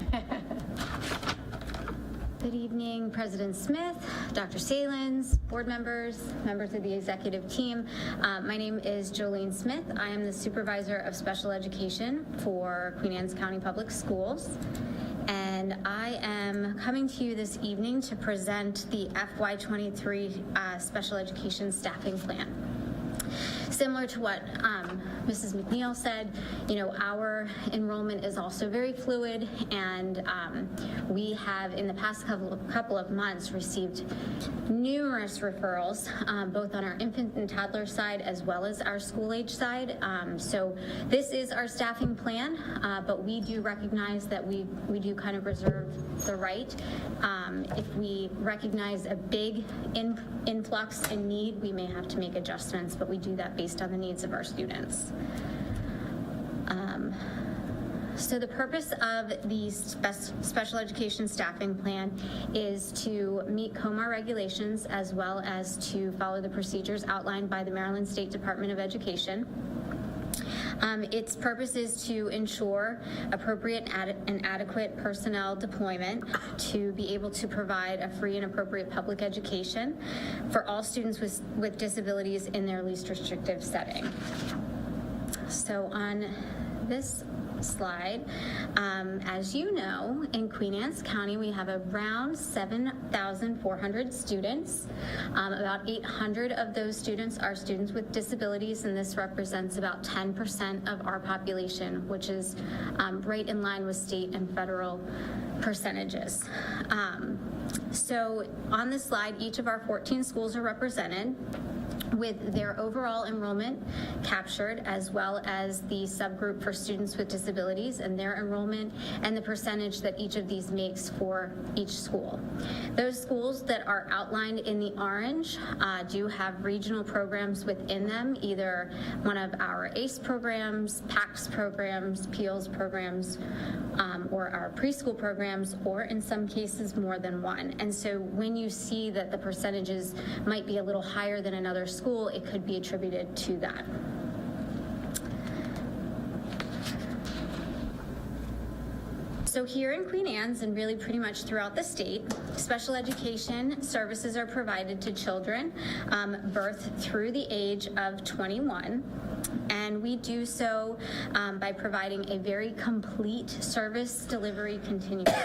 Good evening, President Smith, Dr. Salins, board members, members of the executive team. My name is Jolene Smith. I am the supervisor of special education for Queen Anne's County Public Schools. And I am coming to you this evening to present the FY23 special education staffing plan. Similar to what Mrs. McNeil said, our enrollment is also very fluid, and we have in the past couple of months received numerous referrals, both on our infant and toddler side as well as our school age side. So this is our staffing plan, but we do recognize that we do kind of reserve the right. If we recognize a big influx in need, we may have to make adjustments, but we do that based on the needs of our students. So the purpose of the special education staffing plan is to meet COMAR regulations as well as to follow the procedures outlined by the Maryland State Department of Education. Its purpose is to ensure appropriate and adequate personnel deployment to be able to provide a free and appropriate public education for all students with disabilities in their least restrictive setting. So on this slide, as you know, in Queen Anne's County, we have around 7,400 students. About 800 of those students are students with disabilities, and this represents about 10% of our population, which is right in line with state and federal percentages. So on this slide, each of our 14 schools are represented with their overall enrollment captured, as well as the subgroup for students with disabilities and their enrollment and the percentage that each of these makes for each school. Those schools that are outlined in the orange do have regional programs within them, either one of our ACE programs, PACS programs, PEALS programs, or our preschool programs, or in some cases more than one. And so when you see that the percentages might be a little higher than another school, it could be attributed to that. So here in Queen Anne's and really pretty much throughout the state, special education services are provided to children birth through the age of 21. And we do so by providing a very complete service delivery continuum.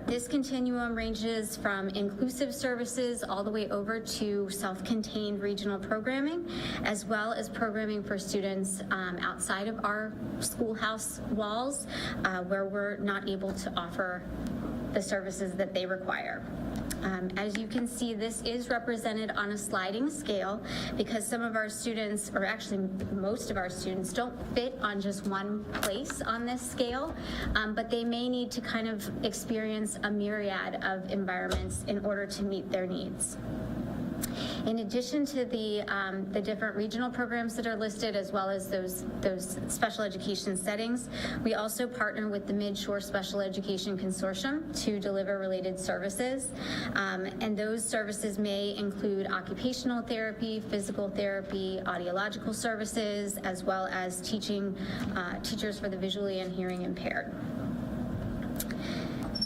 This continuum ranges from inclusive services all the way over to self-contained regional programming, as well as programming for students outside of our schoolhouse walls where we're not able to offer the services that they require. As you can see, this is represented on a sliding scale because some of our students, or actually most of our students, don't fit on just one place on this scale, but they may need to kind of experience a myriad of environments in order to meet their needs. In addition to the different regional programs that are listed, as well as those special education settings, we also partner with the Mid-Shore Special Education Consortium to deliver related services. And those services may include occupational therapy, physical therapy, audiological services, as well as teachers for the visually and hearing impaired.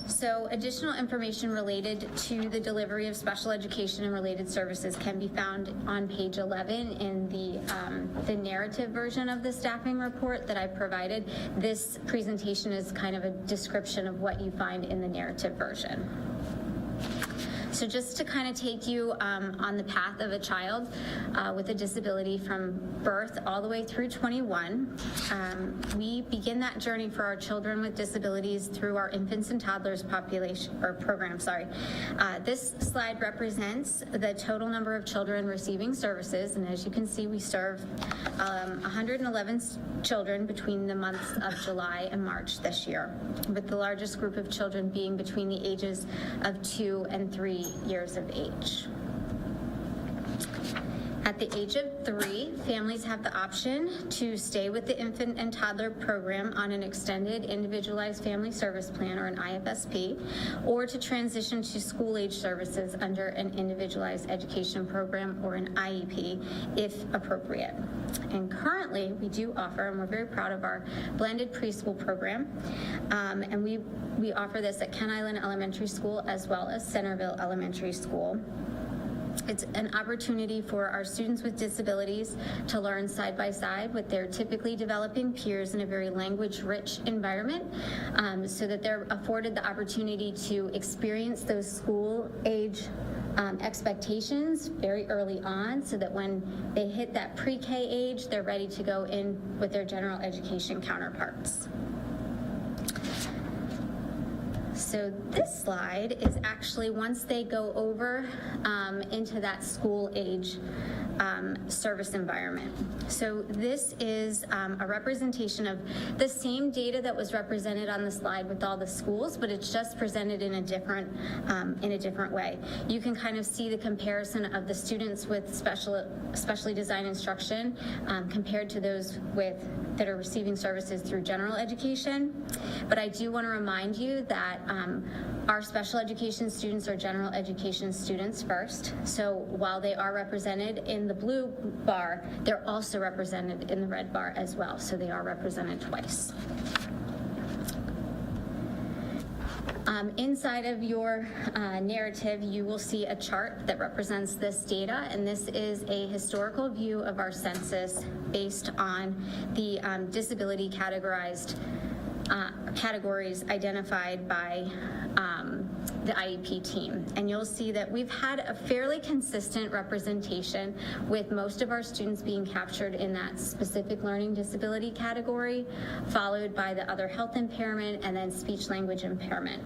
So additional information related to the delivery of special education and related services can be found on page 11 in the narrative version of the staffing report that I provided. This presentation is kind of a description of what you find in the narrative version. So just to kind of take you on the path of a child with a disability from birth all the way through 21, we begin that journey for our children with disabilities through our infants and toddlers program. This slide represents the total number of children receiving services, and as you can see, we serve 111 children between the months of July and March this year, with the largest group of children being between the ages of 2 and 3 years of age. At the age of 3, families have the option to stay with the infant and toddler program on an extended individualized family service plan, or an IFSP, or to transition to school-age services under an individualized education program, or an IEP, if appropriate. And currently, we do offer, and we're very proud of our blended preschool program, and we offer this at Kent Island Elementary School as well as Centerville Elementary School. It's an opportunity for our students with disabilities to learn side by side with their typically developing peers in a very language-rich environment, so that they're afforded the opportunity to experience those school-age expectations very early on, so that when they hit that pre-K age, they're ready to go in with their general education counterparts. So this slide is actually once they go over into that school age service environment. So this is a representation of the same data that was represented on the slide with all the schools, but it's just presented in a different way. You can kind of see the comparison of the students with specially designed instruction compared to those that are receiving services through general education. But I do want to remind you that our special education students are general education students first. So while they are represented in the blue bar, they're also represented in the red bar as well. So they are represented twice. Inside of your narrative, you will see a chart that represents this data, and this is a historical view of our census based on the disability categories identified by the IEP team. And you'll see that we've had a fairly consistent representation, with most of our students being captured in that specific learning disability category, followed by the other health impairment, and then speech language impairment.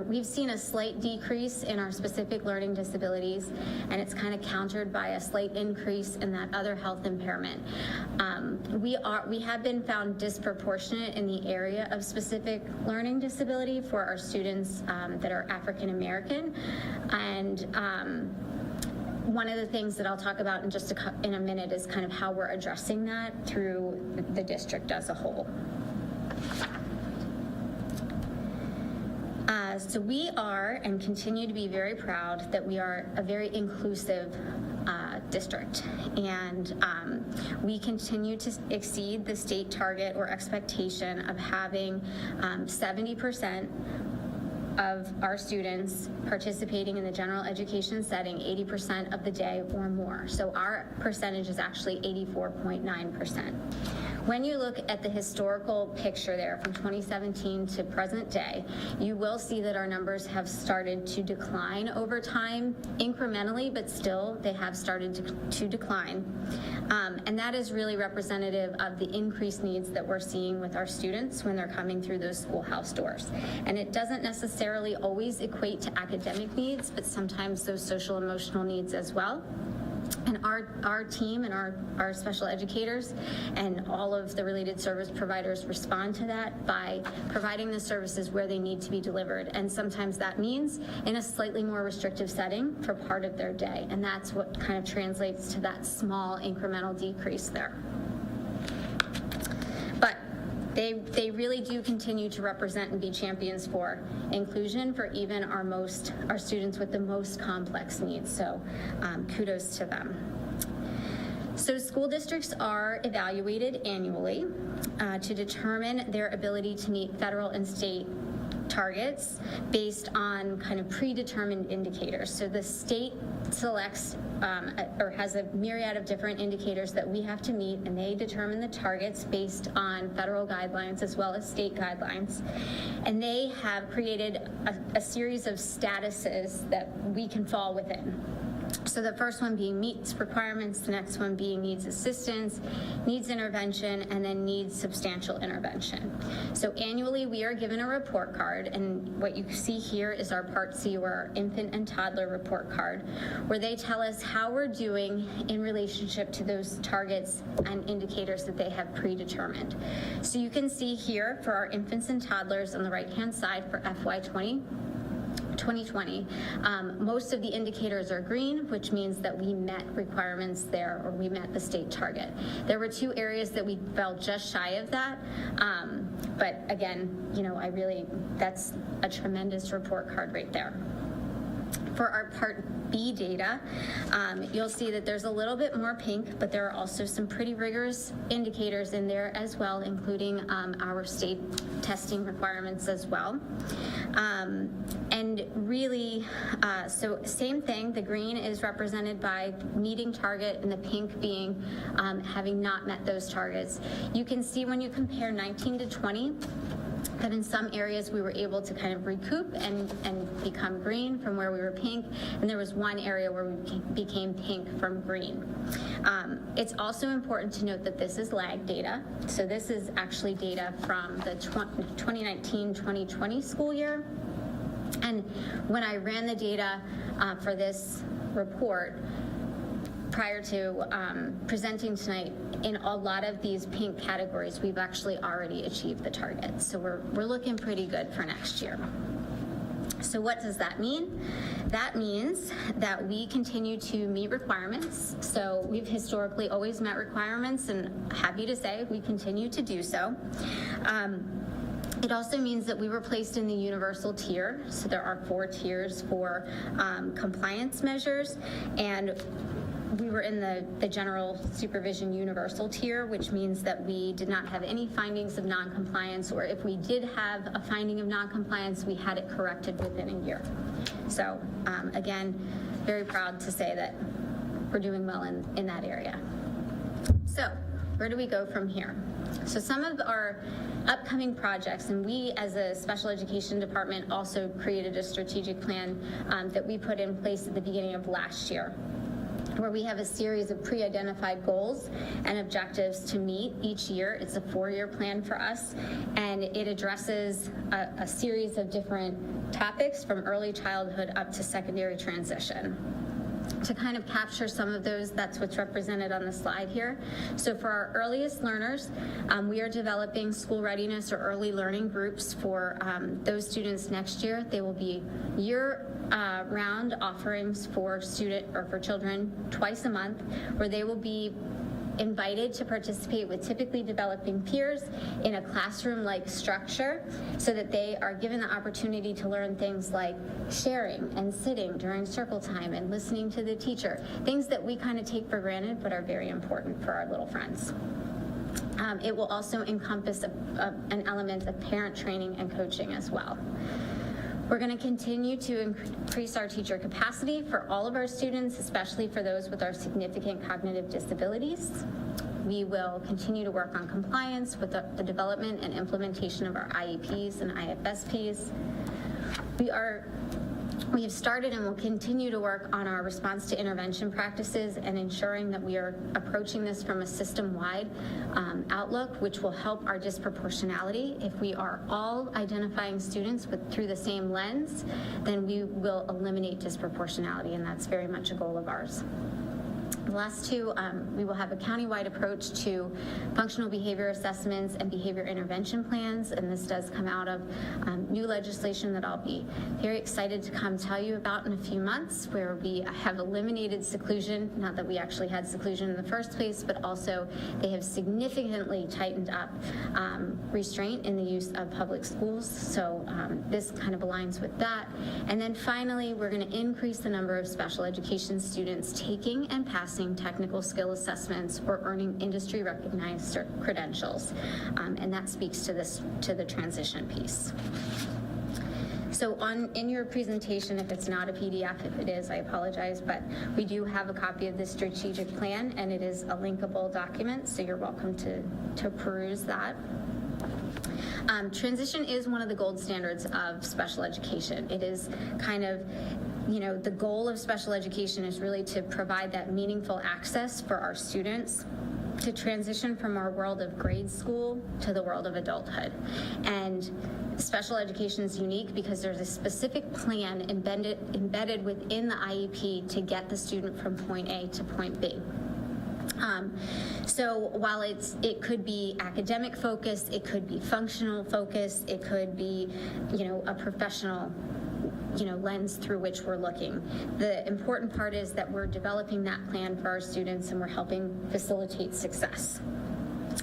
We've seen a slight decrease in our specific learning disabilities, and it's kind of countered by a slight increase in that other health impairment. We have been found disproportionate in the area of specific learning disability for our students that are African American, and one of the things that I'll talk about in a minute is kind of how we're addressing that through the district as a whole. So we are and continue to be very proud that we are a very inclusive district. And we continue to exceed the state target or expectation of having 70% of our students participating in the general education setting 80% of the day or more. So our percentage is actually 84.9%. When you look at the historical picture there from 2017 to present day, you will see that our numbers have started to decline over time, incrementally, but still they have started to decline. And that is really representative of the increased needs that we're seeing with our students when they're coming through those schoolhouse doors. And it doesn't necessarily always equate to academic needs, but sometimes those social emotional needs as well. And our team and our special educators and all of the related service providers respond to that by providing the services where they need to be delivered. And sometimes that means in a slightly more restrictive setting for part of their day. And that's what kind of translates to that small incremental decrease there. But they really do continue to represent and be champions for inclusion for even our students with the most complex needs. So kudos to them. So school districts are evaluated annually to determine their ability to meet federal and state targets based on kind of predetermined indicators. So the state selects or has a myriad of different indicators that we have to meet, and they determine the targets based on federal guidelines as well as state guidelines. And they have created a series of statuses that we can fall within. So the first one being meets requirements, the next one being needs assistance, needs intervention, and then needs substantial intervention. So annually we are given a report card, and what you see here is our Part C, or our infant and toddler report card, where they tell us how we're doing in relationship to those targets and indicators that they have predetermined. So you can see here for our infants and toddlers on the right-hand side for FY 2020, most of the indicators are green, which means that we met requirements there, or we met the state target. There were 2 areas that we fell just shy of that, but again, that's a tremendous report card right there. For our Part B data, you'll see that there's a little bit more pink, but there are also some pretty rigorous indicators in there as well, including our state testing requirements as well. And really, so same thing, the green is represented by meeting target and the pink being having not met those targets. You can see when you compare 19 to 20, that in some areas we were able to kind of recoup and become green from where we were pink, and there was one area where we became pink from green. It's also important to note that this is lag data, so this is actually data from the 2019-2020 school year. And when I ran the data for this report, prior to presenting tonight, in a lot of these pink categories, we've actually already achieved the target. So we're looking pretty good for next year. So what does that mean? That means that we continue to meet requirements. So we've historically always met requirements, and happy to say we continue to do so. It also means that we were placed in the universal tier. So there are 4 tiers for compliance measures, and we were in the general supervision universal tier, which means that we did not have any findings of noncompliance, or if we did have a finding of noncompliance, we had it corrected within a year. So again, very proud to say that we're doing well in that area. So where do we go from here? So some of our upcoming projects, and we as a special education department also created a strategic plan that we put in place at the beginning of last year, where we have a series of pre-identified goals and objectives to meet each year. It's a 4-year plan for us, and it addresses a series of different topics from early childhood up to secondary transition. To kind of capture some of those, that's what's represented on the slide here. So for our earliest learners, we are developing school readiness or early learning groups for those students next year. They will be year-round offerings for children twice a month, where they will be invited to participate with typically developing peers in a classroom-like structure so that they are given the opportunity to learn things like sharing and sitting during circle time and listening to the teacher, things that we kind of take for granted but are very important for our little friends. It will also encompass an element of parent training and coaching as well. We're going to continue to increase our teacher capacity for all of our students, especially for those with our significant cognitive disabilities. We will continue to work on compliance with the development and implementation of our IEPs and IFSPs. We have started and will continue to work on our response to intervention practices and ensuring that we are approaching this from a system-wide outlook, which will help our disproportionality. If we are all identifying students through the same lens, then we will eliminate disproportionality, and that's very much a goal of ours. The last two, we will have a countywide approach to functional behavior assessments and behavior intervention plans, and this does come out of new legislation that I'll be very excited to come tell you about in a few months, where we have eliminated seclusion, not that we actually had seclusion in the first place, but also they have significantly tightened up restraint in the use of public schools, so this kind of aligns with that. And then finally, we're going to increase the number of special education students taking and passing technical skill assessments or earning industry recognized credentials, and that speaks to the transition piece. So in your presentation, if it's not a PDF, if it is, I apologize, but we do have a copy of the strategic plan, and it is a linkable document, so you're welcome to peruse that. Transition is one of the gold standards of special education. It is kind of, the goal of special education is really to provide that meaningful access for our students to transition from our world of grade school to the world of adulthood. And special education is unique because there's a specific plan embedded within the IEP to get the student from point A to point B. So while it could be academic focused, it could be functional focused, it could be, a professional lens through which we're looking. The important part is that we're developing that plan for our students and we're helping facilitate success.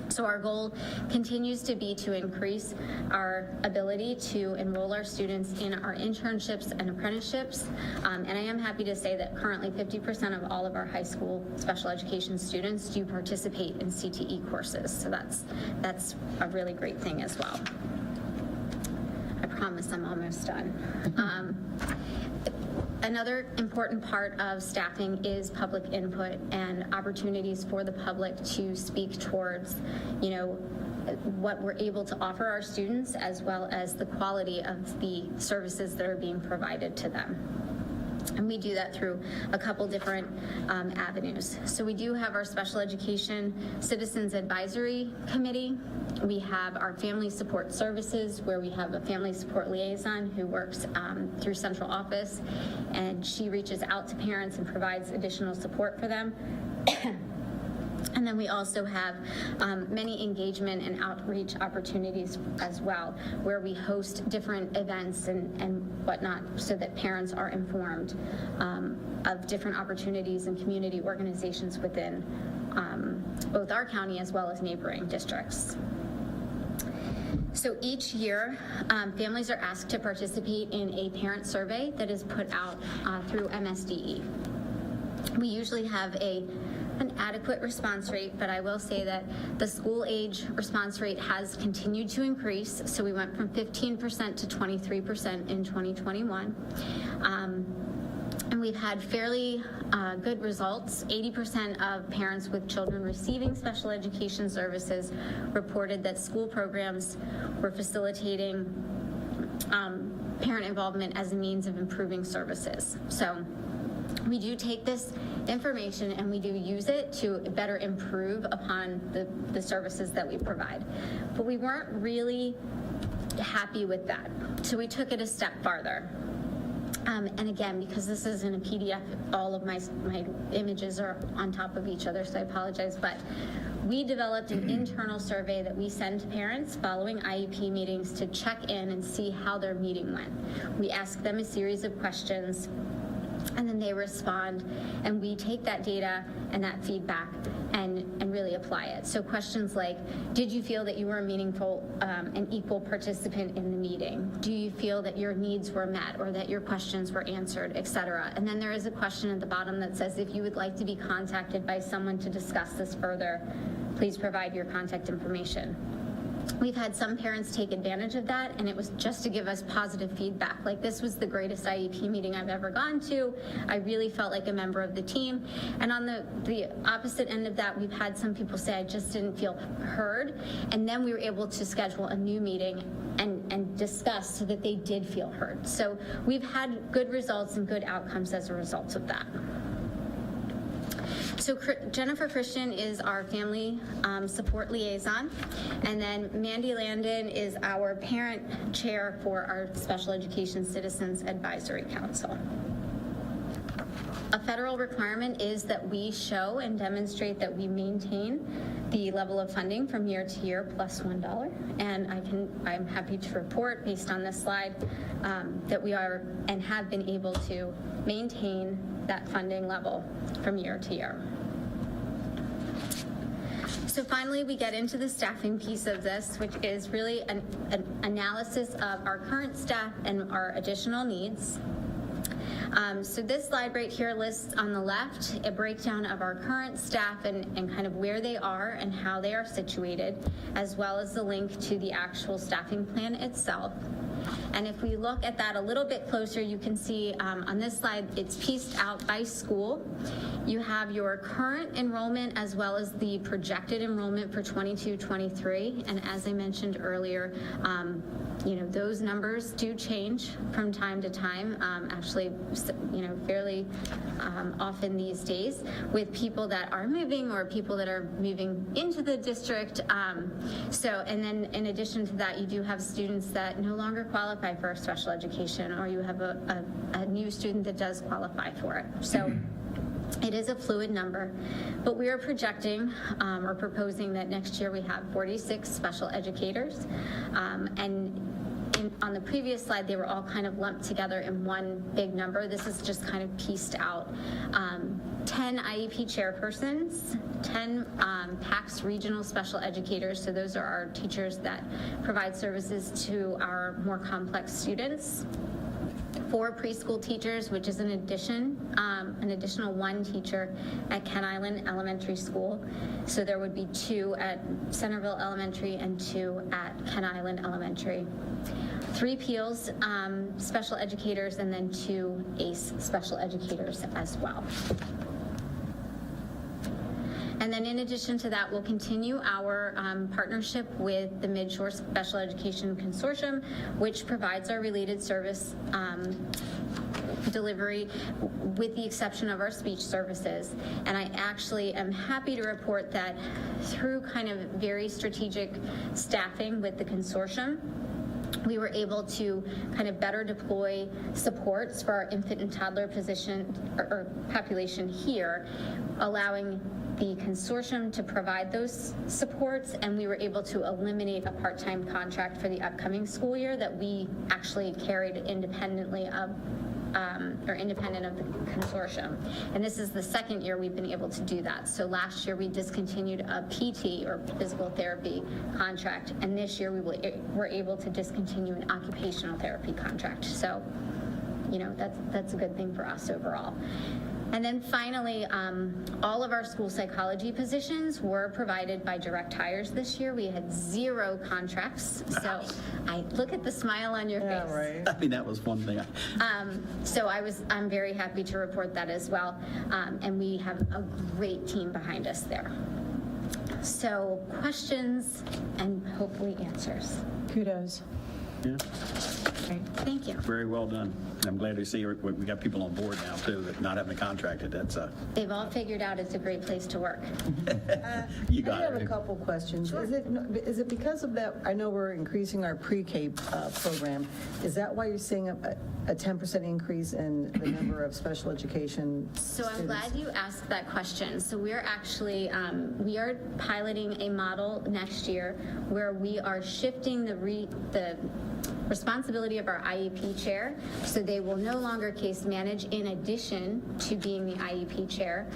So our goal continues to be to increase our ability to enroll our students in our internships and apprenticeships. And I am happy to say that currently 50% of all of our high school special education students do participate in CTE courses. So that's a really great thing as well. I promise I'm almost done. Another important part of staffing is public input and opportunities for the public to speak towards, what we're able to offer our students, as well as the quality of the services that are being provided to them. And we do that through a couple different avenues. So we do have our Special Education Citizens Advisory Committee. We have our Family Support Services, where we have a family support liaison who works through central office, and she reaches out to parents and provides additional support for them. And then we also have many engagement and outreach opportunities as well, where we host different events and whatnot so that parents are informed of different opportunities and community organizations within both our county as well as neighboring districts. So each year, families are asked to participate in a parent survey that is put out through MSDE. We usually have an adequate response rate, but I will say that the school age response rate has continued to increase. So we went from 15% to 23% in 2021. And we've had fairly good results. 80% of parents with children receiving special education services reported that school programs were facilitating parent involvement as a means of improving services. So we do take this information and we do use it to better improve upon the services that we provide. But we weren't really happy with that. So we took it a step farther. And again, because this isn't a PDF, all of my images are on top of each other, so I apologize, but we developed an internal survey that we send to parents following IEP meetings to check in and see how their meeting went. We ask them a series of questions, and then they respond, and we take that data and that feedback and really apply it. So questions like, did you feel that you were a meaningful and equal participant in the meeting? Do you feel that your needs were met or that your questions were answered, et cetera? And then there is a question at the bottom that says, if you would like to be contacted by someone to discuss this further, please provide your contact information. We've had some parents take advantage of that, and it was just to give us positive feedback. Like, this was the greatest IEP meeting I've ever gone to. I really felt like a member of the team. And on the opposite end of that, we've had some people say, I just didn't feel heard. And then we were able to schedule a new meeting and discuss so that they did feel heard. So we've had good results and good outcomes as a result of that. So Jennifer Christian is our family support liaison, and then Mandy Landon is our parent chair for our Special Education Citizens Advisory Council. A federal requirement is that we show and demonstrate that we maintain the level of funding from year to year plus $1. And I'm happy to report, based on this slide, that we are and have been able to maintain that funding level from year to year. So finally, we get into the staffing piece of this, which is really an analysis of our current staff and our additional needs. So this slide right here lists on the left a breakdown of our current staff and kind of where they are and how they are situated, as well as the link to the actual staffing plan itself. And if we look at that a little bit closer, you can see on this slide, it's pieced out by school. You have your current enrollment as well as the projected enrollment for 22-23. And as I mentioned earlier, those numbers do change from time to time, actually, fairly often these days, with people that are moving or people that are moving into the district. And then in addition to that, you do have students that no longer qualify for special education, or you have a new student that does qualify for it. So it is a fluid number, but we are projecting or proposing that next year we have 46 special educators. On the previous slide, they were all kind of lumped together in one big number. This is just kind of pieced out. 10 IEP chairpersons, 10 PACS regional special educators, so those are our teachers that provide services to our more complex students. 4 preschool teachers, which is an additional 1 teacher at Ken Island Elementary School. So there would be 2 at Centerville Elementary and 2 at Ken Island Elementary. 3 PEALS special educators, and then 2 ACE special educators as well. And then in addition to that, we'll continue our partnership with the Midshore Special Education Consortium, which provides our related service delivery with the exception of our speech services. And I actually am happy to report that through kind of very strategic staffing with the consortium, we were able to kind of better deploy supports for our infant and toddler population here, allowing the consortium to provide those supports, and we were able to eliminate a part-time contract for the upcoming school year that we actually carried independently of independent of the consortium. And this is the second year we've been able to do that. So last year we discontinued a PT or physical therapy contract, and this year we were able to discontinue an occupational therapy contract. So, that's a good thing for us overall. And then finally, all of our school psychology positions were provided by direct hires this year. We had 0 contracts. So I look at the smile on your face. Yeah, right. I mean, that was one thing. So I'm very happy to report that as well. And we have a great team behind us there. So questions and hopefully answers. Kudos. Yeah, Thank you. very well done. I'm glad to see we got people on board now too, that not having a contracted. That's They've all figured out it's a great place to work. you got I have it. a couple questions. Is it because of that? I know we're increasing our pre-K program. Is that why you're seeing a 10% increase in the number of special education So I'm students? glad you asked that question. So we're actually, we are piloting a model next year where we are shifting the responsibility of our IEP chair, so they will no longer case manage in addition to being the IEP chair.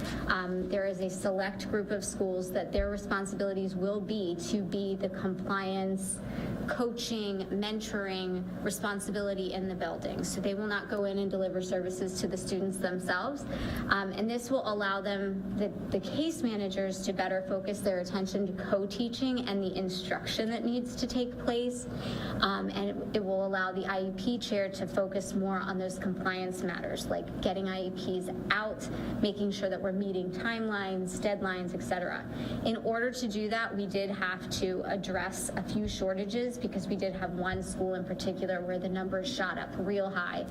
There is a select group of schools that their responsibilities will be to be the compliance, coaching, mentoring responsibility in the building. So they will not go in and deliver services to the students themselves. And this will allow them, the case managers, to better focus their attention to co-teaching and the instruction that needs to take place. And it will allow the IEP chair to focus more on those compliance matters, like getting IEPs out, making sure that we're meeting timelines, deadlines, et cetera. In order to do that, we did have to address a few shortages because we did have one school in particular where the numbers shot up real high.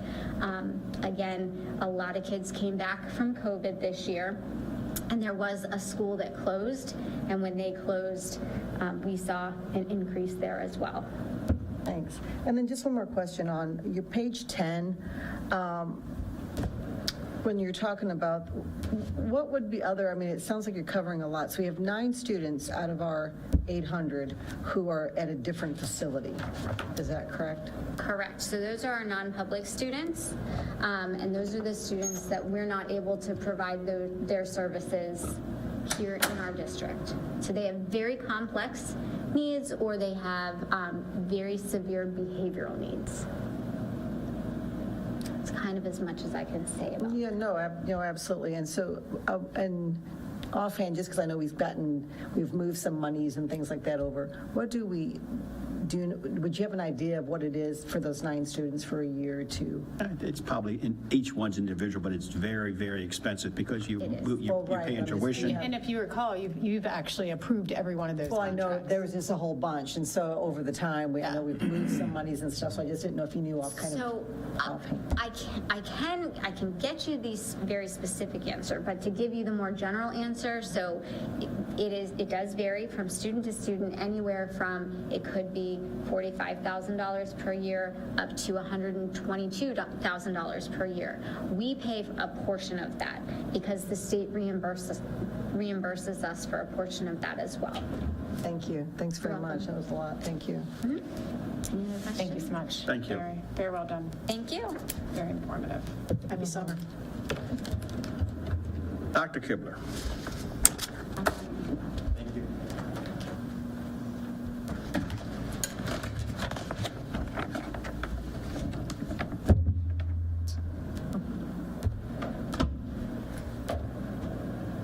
Again, a lot of kids came back from COVID this year, and there was a school that closed, and when they closed, we saw an increase there as well. Thanks. And then just one more question on your page 10. When you're talking about what would be other, I mean, it sounds like you're covering a lot. So we have 9 students out of our 800 who are at a different facility. Is that correct? Correct. So those are our non-public students, and those are the students that we're not able to provide their services here in our district. So they have very complex needs, or they have very severe behavioral needs. It's kind of as much as I can say about it. Yeah, no, absolutely. And so, and offhand, just because I know we've moved some monies and things like that over, what do we do? Would you have an idea of what it is for those 9 students for a year or two? It's probably, each one's individual, but it's very, very expensive because you pay in tuition. And if you recall, you've actually approved every one of those Well, I know contracts. there was just a whole bunch, and so over the time, I know we've moved some monies and stuff, so I just didn't know if you knew offhand. So I can get you these very specific answer, but to give you the more general answer, so it does vary from student to student, anywhere from, it could be $45,000 per year up to $122,000 per year. We pay a portion of that because the state reimburses us for a portion of that as well. Thank you. Thanks very much. That was a lot. Thank you. Any other questions? Thank you so much. Thank you. Very, very well done. Thank you. Very informative. Happy summer. Dr. Kibler.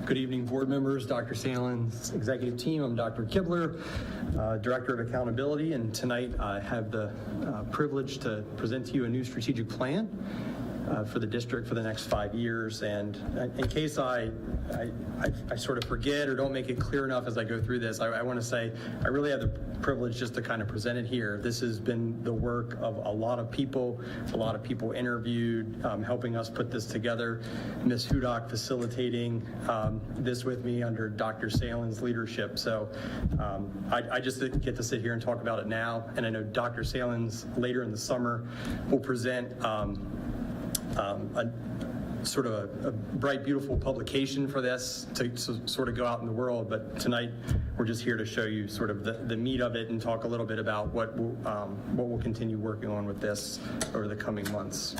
Good evening, board members, Dr. Salen's executive team. I'm Dr. Kibler, Director of Accountability, and tonight I have the privilege to present to you a new strategic plan for the district for the next 5 years. And in case I sort of forget or don't make it clear enough as I go through this, I want to say I really have the privilege just to kind of present it here. This has been the work of a lot of people interviewed, helping us put this together. Ms. Hudak facilitating this with me under Dr. Salen's leadership. So I just get to sit here and talk about it now. And I know Dr. Salen's later in the summer will present a sort of a bright, beautiful publication for this to sort of go out in the world. But tonight, we're just here to show you sort of the meat of it and talk a little bit about what we'll continue working on with this over the coming months.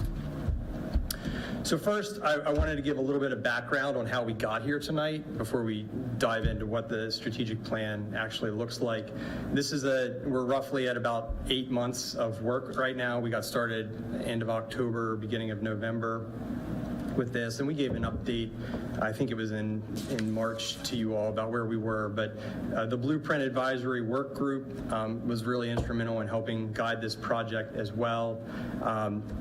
So first, I wanted to give a little bit of background on how we got here tonight before we dive into what the strategic plan actually looks like. We're roughly at about 8 months of work right now. We got started end of October, beginning of November with this, and we gave an update, I think it was in March, to you all about where we were. But the Blueprint Advisory Work Group was really instrumental in helping guide this project as well,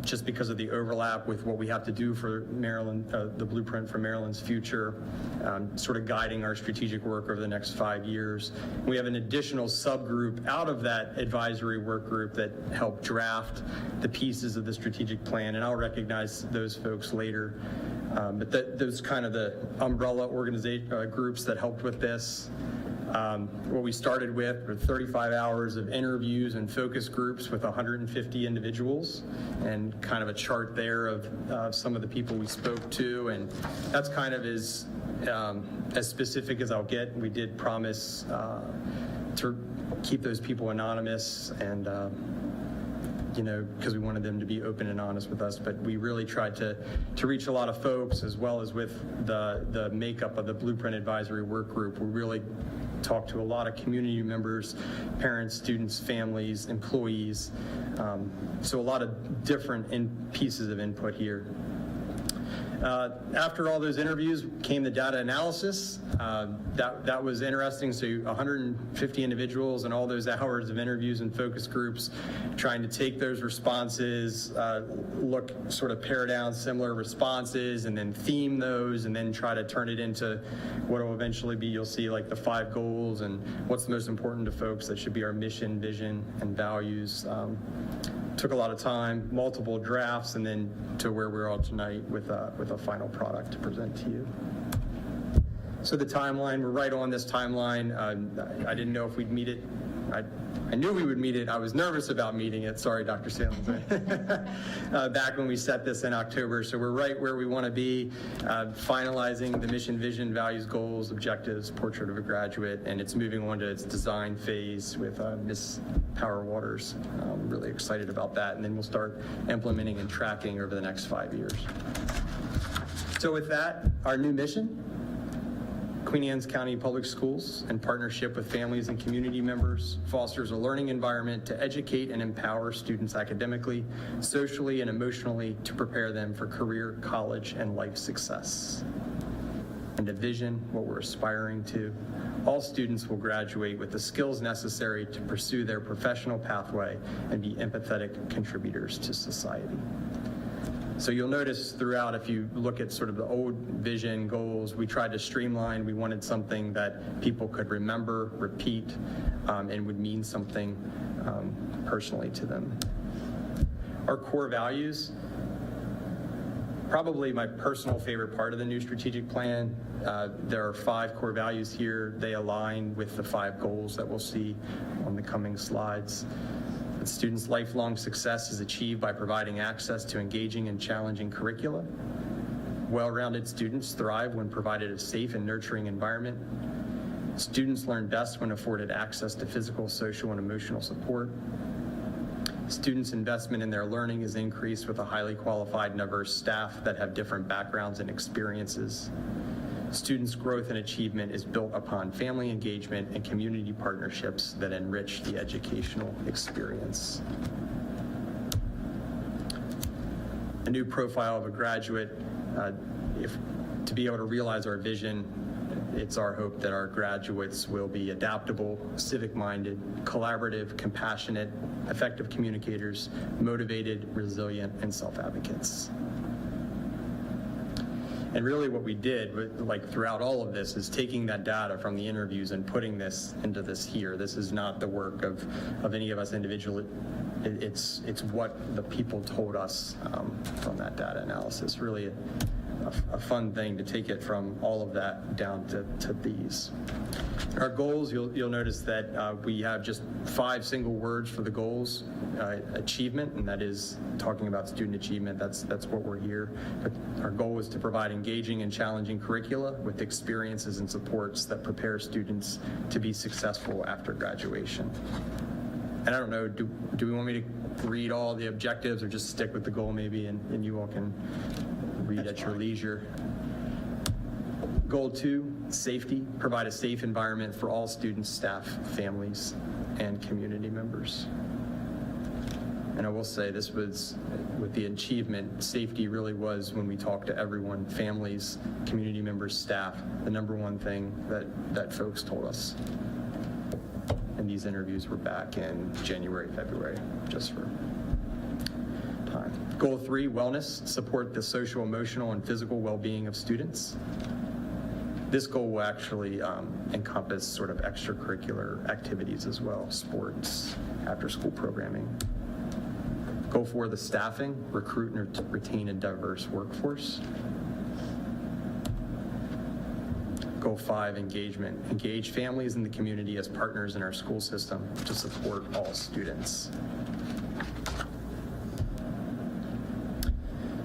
just because of the overlap with what we have to do for Maryland, the Blueprint for Maryland's future, sort of guiding our strategic work over the next 5 years. We have an additional subgroup out of that advisory work group that helped draft the pieces of the strategic plan, and I'll recognize those folks later. But those kind of the umbrella organization groups that helped with this. What we started with were 35 hours of interviews and focus groups with 150 individuals, and kind of a chart there of some of the people we spoke to, and that's kind of as specific as I'll get. We did promise to keep those people anonymous, and because we wanted them to be open and honest with us, but we really tried to reach a lot of folks, as well as with the makeup of the Blueprint Advisory Work Group. We really talked to a lot of community members, parents, students, families, employees, so a lot of different pieces of input here. After all those interviews came the data analysis. That was interesting. So 150 individuals and all those hours of interviews and focus groups, trying to take those responses, pare down similar responses, and then theme those, and then try to turn it into what will eventually be, you'll see, like the 5 goals and what's the most important to folks. That should be our mission, vision, and values. Took a lot of time, multiple drafts, and then to where we're all tonight with a final product to present to you. So the timeline, we're right on this timeline. I didn't know if we'd meet it. I knew we would meet it. I was nervous about meeting it. Sorry, Dr. Salins. Back when we set this in October. So we're right where we want to be, finalizing the mission, vision, values, goals, objectives, portrait of a graduate, and it's moving on to its design phase with Ms. Power Waters. I'm really excited about that. And then we'll start implementing and tracking over the next 5 years. So with that, our new mission, Queen Anne's County Public Schools, in partnership with families and community members, fosters a learning environment to educate and empower students academically, socially, and emotionally to prepare them for career, college, and life success. And a vision, what we're aspiring to. All students will graduate with the skills necessary to pursue their professional pathway and be empathetic contributors to society. So you'll notice throughout, if you look at sort of the old vision goals, we tried to streamline. We wanted something that people could remember, repeat, and would mean something personally to them. Our core values, probably my personal favorite part of the new strategic plan. There are 5 core values here. They align with the 5 goals that we'll see on the coming slides. Students' lifelong success is achieved by providing access to engaging and challenging curricula. Well-rounded students thrive when provided a safe and nurturing environment. Students learn best when afforded access to physical, social, and emotional support. Students' investment in their learning is increased with a highly qualified and diverse staff that have different backgrounds and experiences. Students' growth and achievement is built upon family engagement and community partnerships that enrich the educational experience. A new profile of a graduate, to be able to realize our vision, it's our hope that our graduates will be adaptable, civic-minded, collaborative, compassionate, effective communicators, motivated, resilient, and self-advocates. And really what we did, throughout all of this, is taking that data from the interviews and putting this into this here. This is not the work of any of us individually. It's what the people told us from that data analysis. Really a fun thing to take it from all of that down to these. Our goals, you'll notice that we have just 5 single words for the goals. Achievement, and that is talking about student achievement. That's what we're here. But our goal is to provide engaging and challenging curricula with experiences and supports that prepare students to be successful after graduation. And I don't know, do we want me to read all the objectives or just stick with the goal maybe, and you all can read at your leisure. Goal 2, safety. Provide a safe environment for all students, staff, families, and community members. And I will say this was, with the achievement, safety really was, when we talked to everyone, families, community members, staff, the #1 thing that folks told us. And these interviews were back in January, February, just for time. Goal 3, wellness. Support the social, emotional, and physical well-being of students. This goal will actually encompass sort of extracurricular activities as well, sports, after-school programming. Goal 4, the staffing, recruit and retain a diverse workforce. Goal 5, engagement. Engage families in the community as partners in our school system to support all students.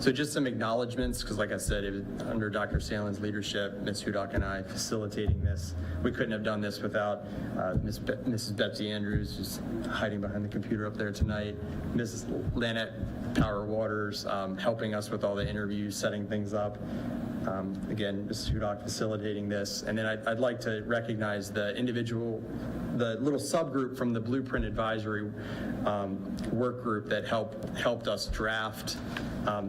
So just some acknowledgements, because like I said, it was under Dr. Salen's leadership, Ms. Hudak and I facilitating this. We couldn't have done this without Mrs. Betsy Andrews, who's hiding behind the computer up there tonight, Mrs. Lynette Power Waters, helping us with all the interviews, setting things up. Again, Mrs. Hudak facilitating this. And then I'd like to recognize the little subgroup from the Blueprint Advisory work group that helped us draft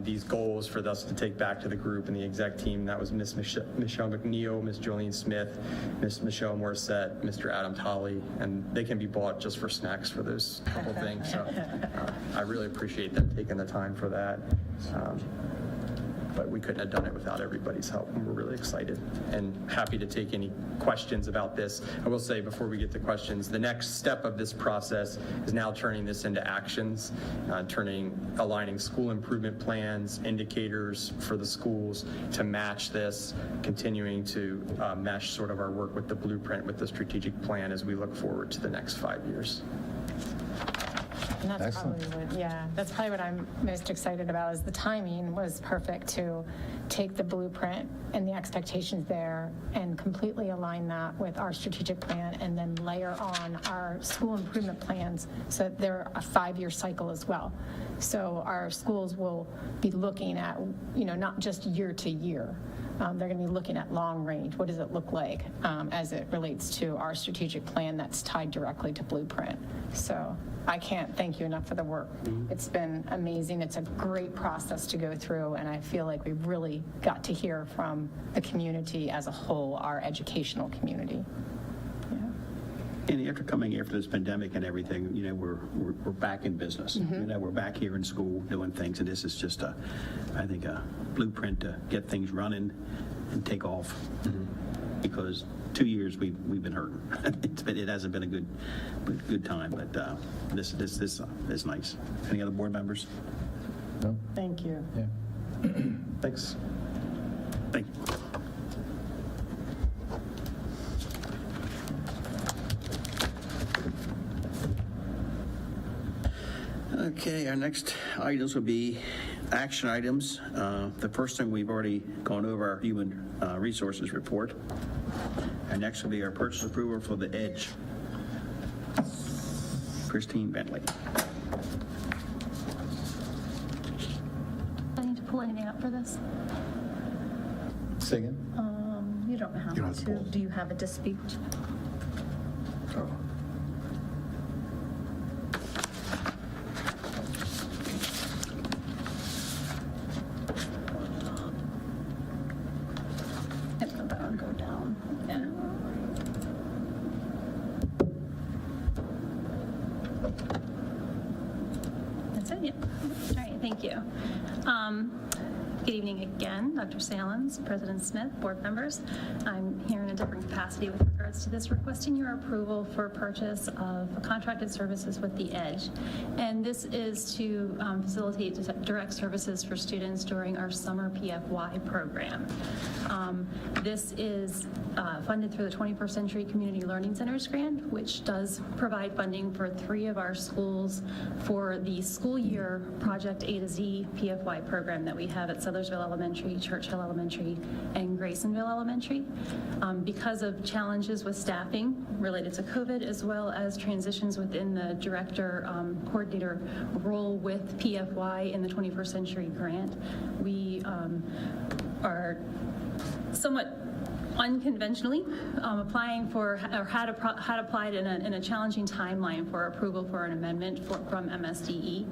these goals for us to take back to the group and the exec team. That was Ms. Michelle McNeil, Ms. Jolene Smith, Ms. Michelle Morissette, Mr. Adam Tolley, and they can be bought just for snacks for those couple things. So I really appreciate them taking the time for that. But we couldn't have done it without everybody's help, and we're really excited and happy to take any questions about this. I will say before we get to questions, the next step of this process is now turning this into actions, aligning school improvement plans, indicators for the schools to match this, continuing to mesh sort of our work with the blueprint, with the strategic plan as we look forward to the next 5 years. And that's Excellent. that's probably what I'm most excited about is the timing was perfect to take the blueprint and the expectations there and completely align that with our strategic plan and then layer on our school improvement plans so that they're a 5-year cycle as well. So our schools will be looking at, not just year to year. They're going to be looking at long range. What does it look like as it relates to our strategic plan that's tied directly to Blueprint? So I can't thank you enough for the work. It's been amazing. It's a great process to go through, and I feel like we've really got to hear from the community as a whole, our educational community. And after this pandemic and everything, we're back in business. We're back here in school doing things, and this is just I think a blueprint to get things running and take off. Because 2 years we've been hurting. It hasn't been a good time, but this is nice. Any other board members? No? Thank you. Yeah. Thanks. Thank you. Okay, our next items will be action items. The first thing, we've already gone over our human resources report. And next will be our purchase approval for the Edge. Christine Bentley. I need to pull anything up for this? Say again? You don't have don't have to to. pull. Do you have a dispute? Oh. That one go down. Yeah. That's it, yeah. All right, thank you. Good evening again, Dr. Salins, President Smith, board members. I'm here in a different capacity with regards to this, requesting your approval for purchase of contracted services with the Edge. And this is to facilitate direct services for students during our summer PFY program. This is funded through the 21st Century Community Learning Centers grant, which does provide funding for 3 of our schools for the school year Project A to Z PFY program that we have at Sudlersville Elementary, Churchill Elementary, and Graysonville Elementary. Because of challenges with staffing related to COVID, as well as transitions within the director coordinator role with PFY in the 21st Century grant, we are somewhat unconventionally applying for, or had applied in a challenging timeline for approval for an amendment from MSDE,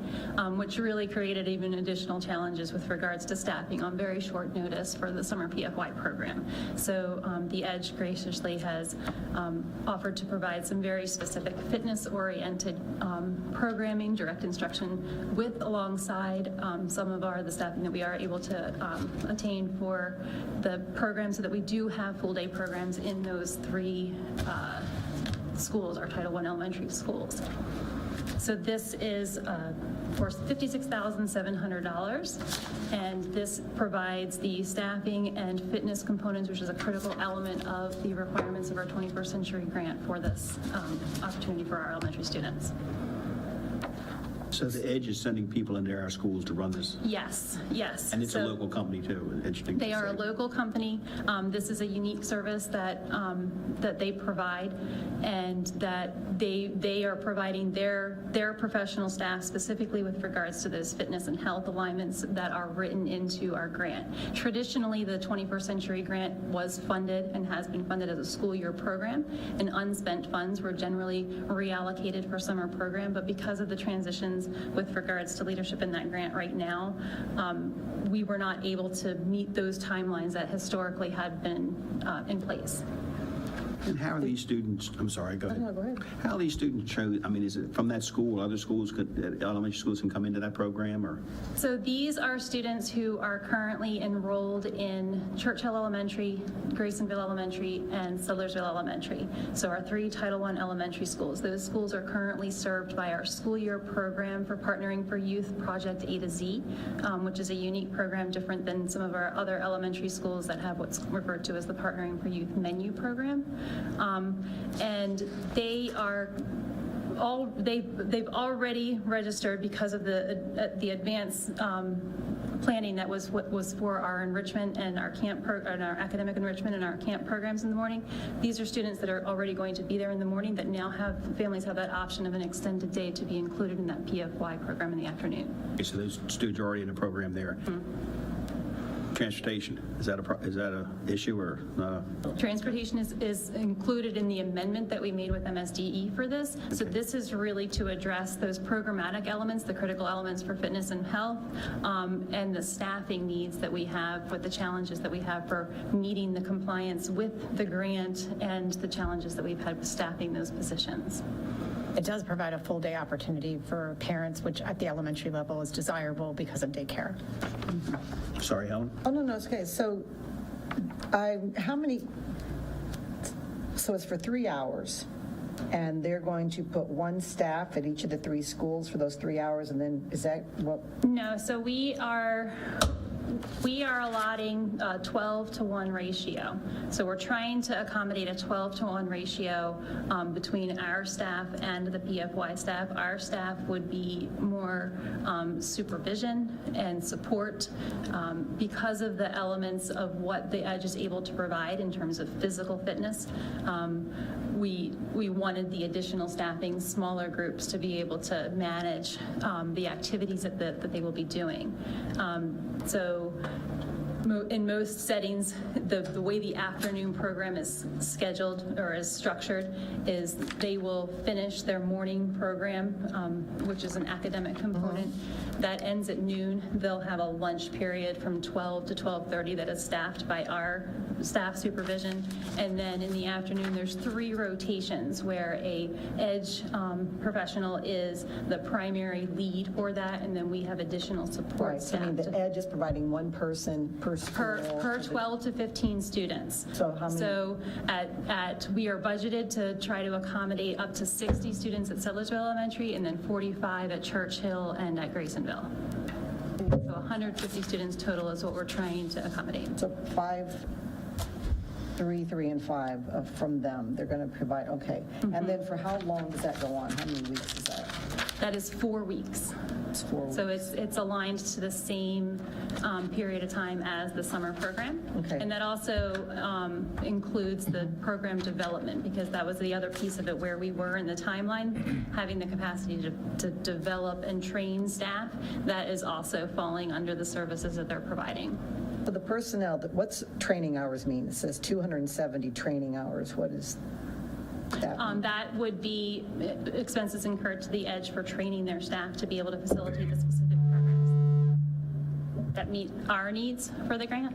which really created even additional challenges with regards to staffing on very short notice for the summer PFY program. So the Edge graciously has offered to provide some very specific fitness-oriented programming, direct instruction alongside some of the staffing that we are able to attain for the programs, so that we do have full-day programs in those 3 schools, our Title I elementary schools. So this is for $56,700, and this provides the staffing and fitness components, which is a critical element of the requirements of our 21st Century grant for this opportunity for our elementary students. So the Edge is sending people into our schools to run this, Yes, yes. and it's a So- local company too, interesting to They are a say. local company. This is a unique service that they provide, and that they are providing their professional staff specifically with regards to those fitness and health alignments that are written into our grant. Traditionally, the 21st Century Grant was funded and has been funded as a school year program, and unspent funds were generally reallocated for summer program, but because of the transitions with regards to leadership in that grant right now, we were not able to meet those timelines that historically had been in place. And how are these students, I'm sorry, go ahead. No, go ahead. How are these students chosen? I mean, is it from that school, other schools, elementary schools can come into that program, or? So these are students who are currently enrolled in Churchill Elementary, Graysonville Elementary, and Sudlersville Elementary. So our 3 Title I elementary schools. Those schools are currently served by our school year program for Partnering for Youth, Project A to Z, which is a unique program different than some of our other elementary schools that have what's referred to as the Partnering for Youth menu program. And they are they've already registered because of the advanced planning that was for our enrichment and our and our academic enrichment and our camp programs in the morning. These are students that are already going to be there in the morning that now families have that option of an extended day to be included in that PFY program in the afternoon. Okay, so those students are already in the program there. Transportation, is that a issue or? Transportation is included in the amendment that we made with MSDE for this. So this is really to address those programmatic elements, the critical elements for fitness and health, and the staffing needs that we have with the challenges that we have for meeting the compliance with the grant and the challenges that we've had with staffing those positions. It does provide a full-day opportunity for parents, which at the elementary level is desirable because of daycare. Sorry, Helen? Oh, no, it's okay. So so it's for 3 hours, and they're going to put 1 staff at each of the 3 schools for those 3 hours, and then is that what? No, so we are allotting a 12-to-1 ratio. So we're trying to accommodate a 12-to-1 ratio between our staff and the PFY staff. Our staff would be more supervision and support because of the elements of what the Edge is able to provide in terms of physical fitness. We wanted the additional staffing, smaller groups to be able to manage the activities that they will be doing. So in most settings, the way the afternoon program is scheduled or is structured is they will finish their morning program, which is an academic component. That ends at noon. They'll have a lunch period from 12 to 12:30 that is staffed by our staff supervision. And then in the afternoon, there's 3 rotations where a Edge professional is the primary lead for that, and then we have additional support Right, so I staff. mean, the Edge is providing 1 person per school. Per 12 to 15 students. So how many? So we are budgeted to try to accommodate up to 60 students at Sudlersville Elementary and then 45 at Churchill and at Graysonville. So 150 students total is what we're trying to accommodate. So 5, 3, 3, and 5 from them, they're going to provide, okay. And then for how long does that go on? How many weeks is that? That is 4 weeks. It's 4 weeks. So it's aligned to the same period of time as the summer program. Okay. And that also includes the program development, because that was the other piece of it where we were in the timeline, having the capacity to develop and train staff. That is also falling under the services that they're providing. For the personnel, what's training hours mean? It says 270 training hours. What is that mean? That would be expenses incurred to the Edge for training their staff to be able to facilitate the specific programs that meet our needs for the grant.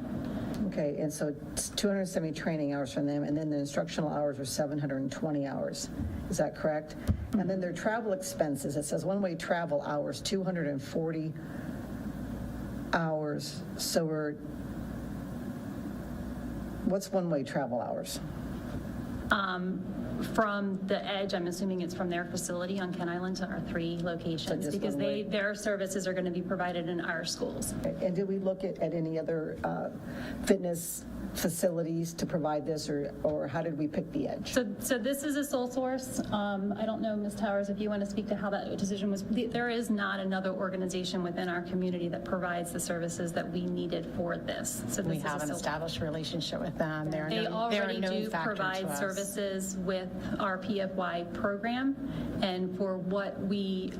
Okay, and so it's 270 training hours from them, and then the instructional hours are 720 hours. Is that correct? And then their travel expenses, it says one-way travel hours, 240 hours. So what's one-way travel hours? From the Edge, I'm assuming it's from their facility on Kent Island, our 3 locations, just because one way. their services are going to be provided in our schools. And did we look at any other fitness facilities to provide this, or how did we pick the Edge? So this is a sole source. I don't know, Ms. Towers, if you want to speak to how that decision was. There is not another organization within our community that provides the services that we needed for this. So We this is have a an sole- established relationship with them. They're They they're a already known do factor to provide us. services with our PFY program, and for what we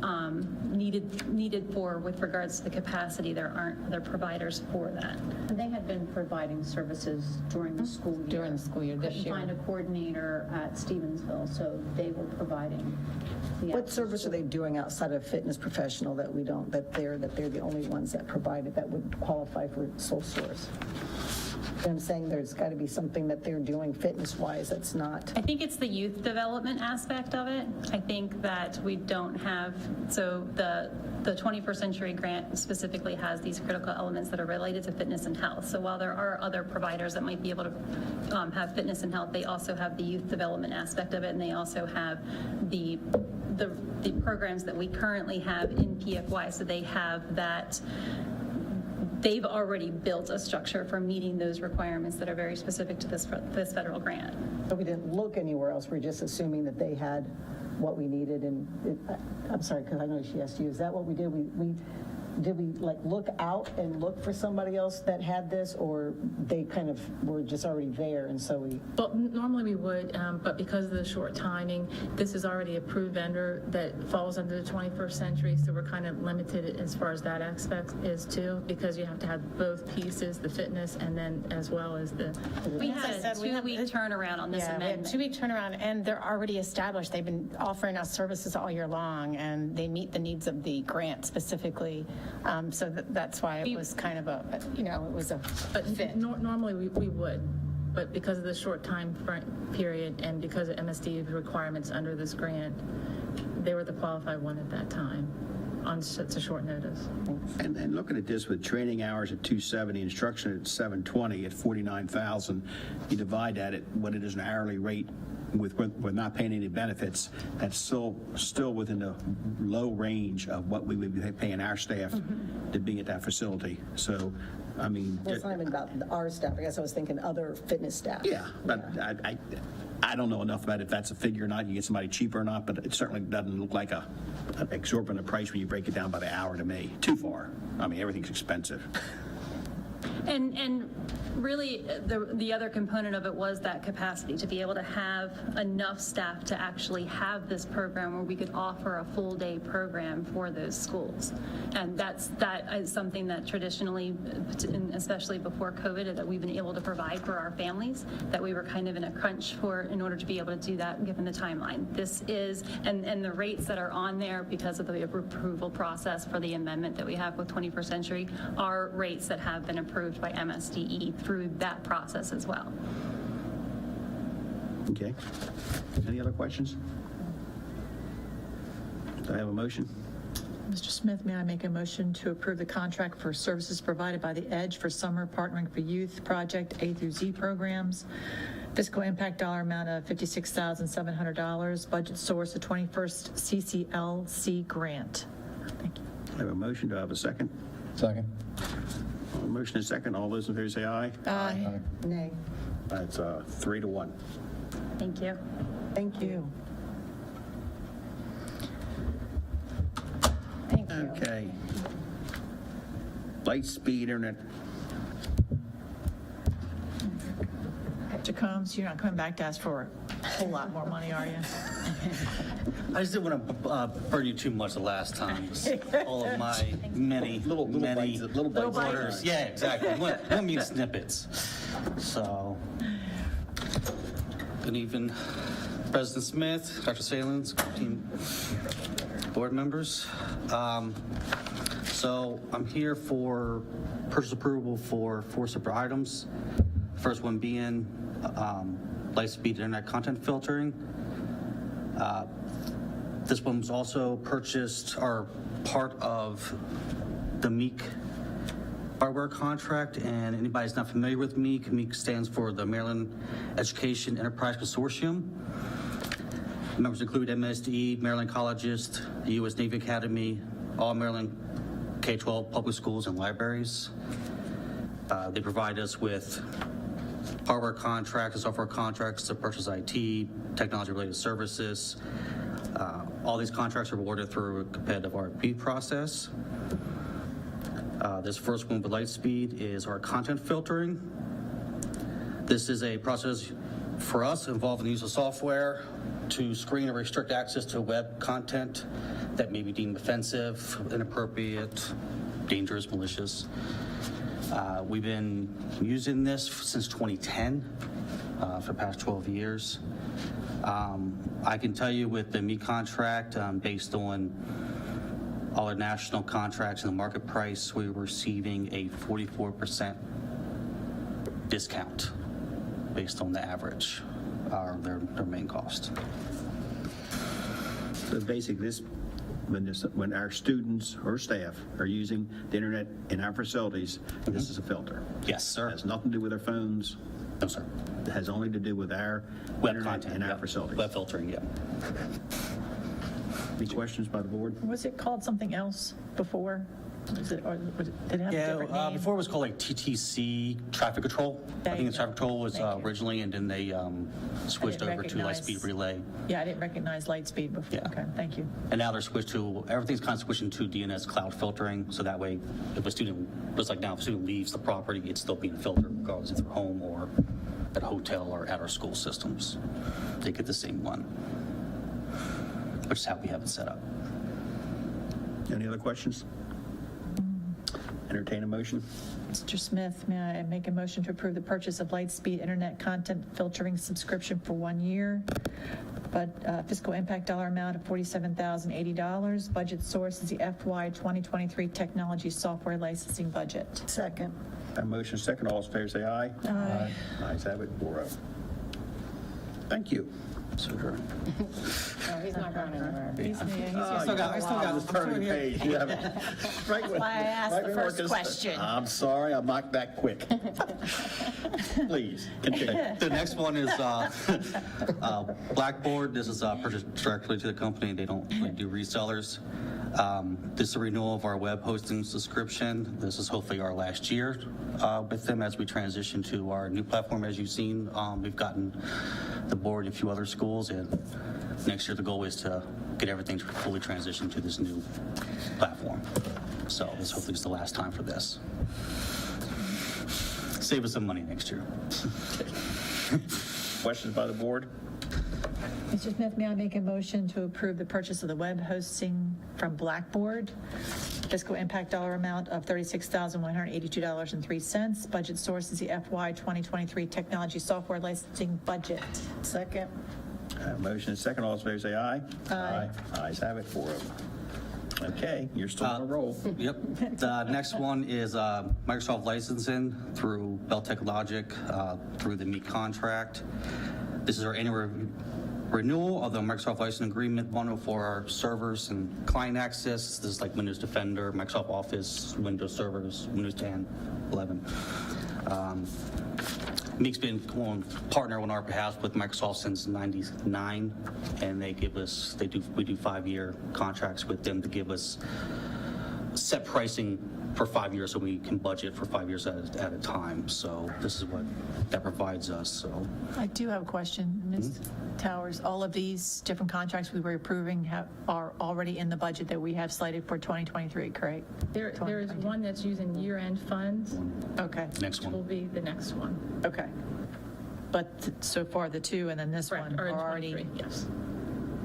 needed for with regards to the capacity, there aren't other providers for that. And they had been providing services during the school year. During the school year this Couldn't year. find a coordinator at Stevensville, so they were providing the What service are they doing outside of fitness professional that we don't, that they're the only ones that provide it, that would qualify for sole source? And I'm saying there's got to be something that they're doing fitness-wise that's not. I think it's the youth development aspect of it. I think that we don't have, so the 21st Century Grant specifically has these critical elements that are related to fitness and health. So while there are other providers that might be able to have fitness and health, they also have the youth development aspect of it, and they also have the programs that we currently have in PFY. So they have that. They've already built a structure for meeting those requirements that are very specific to this federal grant. But we didn't look anywhere else. We're just assuming that they had what we needed. And I'm sorry, because I know she asked you, is that what we did? Did we like look out and look for somebody else that had this, or they kind of were just already there and so we? Well, normally we would, but because of the short timing, this is already a approved vendor that falls under the 21st century, so we're kind of limited as far as that aspect is too, because you have to have both pieces, the fitness and then as well as the. We had a 2-week turnaround on this Yeah, we amendment. had 2-week turnaround, and they're already established. They've been offering us services all year long, and they meet the needs of the grant specifically. So that's why it was kind of it was a fit. Normally we would, but because of the short time period and because of MSD requirements under this grant, they were the qualified one at that time on such a short notice. And looking at this with training hours at 270, instruction at 720, at 49,000, you divide that at what it is an hourly rate with not paying any benefits, that's still within the low range of what we would be paying our staff to be at that facility. So, I mean. Well, it's not even about our staff. I guess I was thinking other fitness staff. Yeah, but I don't know enough about if that's a figure or not, you get somebody cheaper or not, but it certainly doesn't look like an exorbitant price when you break it down by the hour to me. Too far. I mean, everything's expensive. And really, the other component of it was that capacity, to be able to have enough staff to actually have this program where we could offer a full-day program for those schools. And that is something that traditionally, and especially before COVID, that we've been able to provide for our families, that we were kind of in a crunch for in order to be able to do that given the timeline. This is, and the rates that are on there because of the approval process for the amendment that we have with 21st Century are rates that have been approved by MSDE through that process as well. Okay. Any other questions? Do I have a motion? Mr. Smith, may I make a motion to approve the contract for services provided by the Edge for Summer Partnering for Youth Project A through Z programs? Fiscal impact dollar amount of $56,700. Budget source, the 21st CCLC grant. Thank you. I have a motion. Do I have a second? Second. Motion is second. All those in favor say aye. Aye. Nay. That's 3-1. Thank you. Thank you. Thank you. Okay. Light-speed internet. Mr. Combs, you're not coming back to ask for a whole lot more money, are you? I just didn't want to burn you too much the last time. All of my many Little bites. orders. Yeah, exactly. One mean snippets. So, good evening, President Smith, Dr. Salins, team, board members. So I'm here for purchase approval for 4 separate items. First one being light-speed internet content filtering. This one was also purchased or part of the MEEC hardware contract, and anybody's not familiar with MEEC, MEEC stands for the Maryland Education Enterprise Consortium. Members include MSD, Maryland Colleges, the U.S. Navy Academy, all Maryland K-12 public schools and libraries. They provide us with hardware contracts and software contracts to purchase IT, technology-related services. All these contracts are awarded through a competitive RFP process. This first one with Lightspeed is our content filtering. This is a process for us involving the use of software to screen and restrict access to web content that may be deemed offensive, inappropriate, dangerous, malicious. We've been using this since 2010 for the past 12 years. I can tell you with the MEEC contract, based on all our national contracts and the market price, we were receiving a 44% discount based on the average, their main cost. So basically, when our students or staff are using the internet in our facilities, this is a filter. Yes, sir. It has nothing to do with their phones. No, sir. It has only to do with our Web internet content in our yeah. facilities. Web filtering, yeah. Any questions by the board? Was it called something else before? Is it, or did it have a different name? Before it was called like TTC traffic control. I think the traffic control was originally, and then they switched over to Lightspeed Relay. Yeah, I didn't recognize Lightspeed before. Yeah. Okay, thank you. And now they're switched to, everything's kind of switching to DNS cloud filtering, so that way if a student, just like now, if a student leaves the property, it's still being filtered regardless if they're home or at a hotel or at our school systems. They get the same one, which is how we have it set up. Any other questions? Entertain a motion. Mr. Smith, may I make a motion to approve the purchase of Lightspeed Internet Content Filtering subscription for 1 year, but fiscal impact dollar amount of $47,080. Budget source is the FY 2023 technology software licensing budget. Second. A motion second. All those in favor say aye. Aye. Ayes have it, 4-0. Thank you. No, he's not going anywhere. I still got this turning page. You have it. Right when- why I asked right the when first Marcus- question. I'm sorry, I'm not that quick. Please, continue. The next one is Blackboard. This is purchased directly to the company. They don't really do resellers. This is a renewal of our web hosting subscription. This is hopefully our last year with them as we transition to our new platform. As you've seen, we've gotten the board and a few other schools, and next year the goal is to get everything fully transitioned to this new platform. So this hopefully is the last time for this. Save us some money next year. Questions by the board? Mr. Smith, may I make a motion to approve the purchase of the web hosting from Blackboard? Fiscal impact dollar amount of $36,182.03. Budget source is the FY 2023 technology software licensing budget. Second. Motion is second. All those in favor say aye. Aye. Ayes have it, 4-0. Okay, you're still on a roll. Yep. The next one is Microsoft licensing through Bell Technologic through the MEEC contract. This is our annual renewal of the Microsoft licensing agreement, one for our servers and client access. This is like Windows Defender, Microsoft Office, Windows servers, Windows 10, 11. MEEC's been on partner on our behalf with Microsoft since '99, and we do 5-year contracts with them to give us set pricing for 5 years, so we can budget for 5 years at a time. So this is what that provides us. So I do have a question, Ms. Towers. All of these different contracts we were approving are already in the budget that we have slated for 2023, correct? There is one that's using year-end funds, Okay. next which will one. be the next one. Okay. But so far, the two and then this Correct, one or in are already, 23, yes.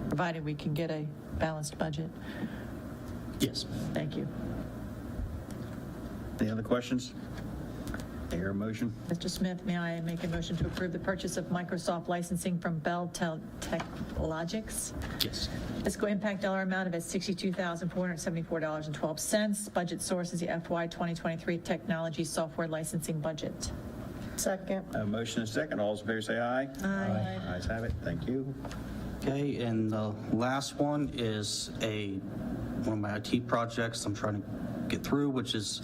provided we can get a balanced budget. Yes. Thank you. Any other questions? I hear a motion. Mr. Smith, may I make a motion to approve the purchase of Microsoft licensing from Bell Technologics? Yes. Fiscal impact dollar amount of $62,474.12. Budget source is the FY 2023 technology software licensing budget. Second. A motion is second. All those in favor say aye. Aye. Ayes have it. Thank you. Okay, and the last one is one of my IT projects I'm trying to get through, which is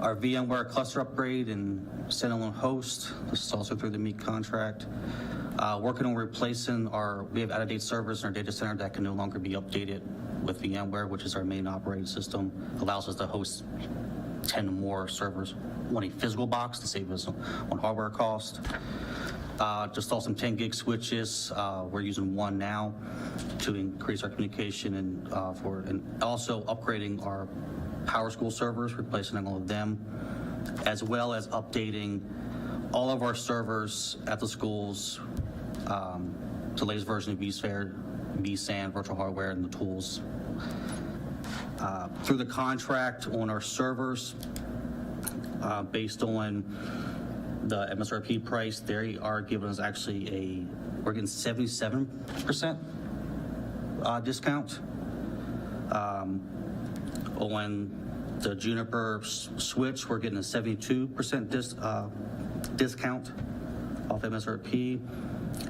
our VMware cluster upgrade and standalone host. This is also through the MEAT contract. Working on replacing we have out-of-date servers in our data center that can no longer be updated with VMware, which is our main operating system. Allows us to host 10 more servers on a physical box to save us on hardware cost. Just install some 10 gig switches. We're using one now to increase our communication and also upgrading our Power School servers, replacing all of them, as well as updating all of our servers at the schools to the latest version of vSphere, vSAN, virtual hardware, and the tools. Through the contract on our servers, based on the MSRP price, they are giving us actually we're getting 77% discount. On the Juniper switch, we're getting a 72% discount off MSRP.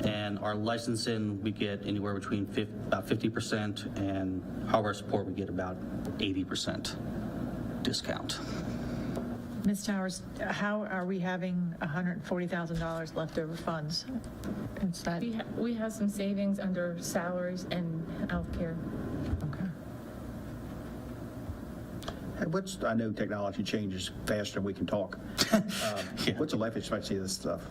And our licensing, we get anywhere between about 50%, and hardware support, we get about 80% discount. Ms. Towers, how are we having $140,000 leftover funds? Is that, We have some savings under salaries and healthcare. okay. And I know technology changes faster than we can talk. Yeah. What's the life expectancy of this stuff?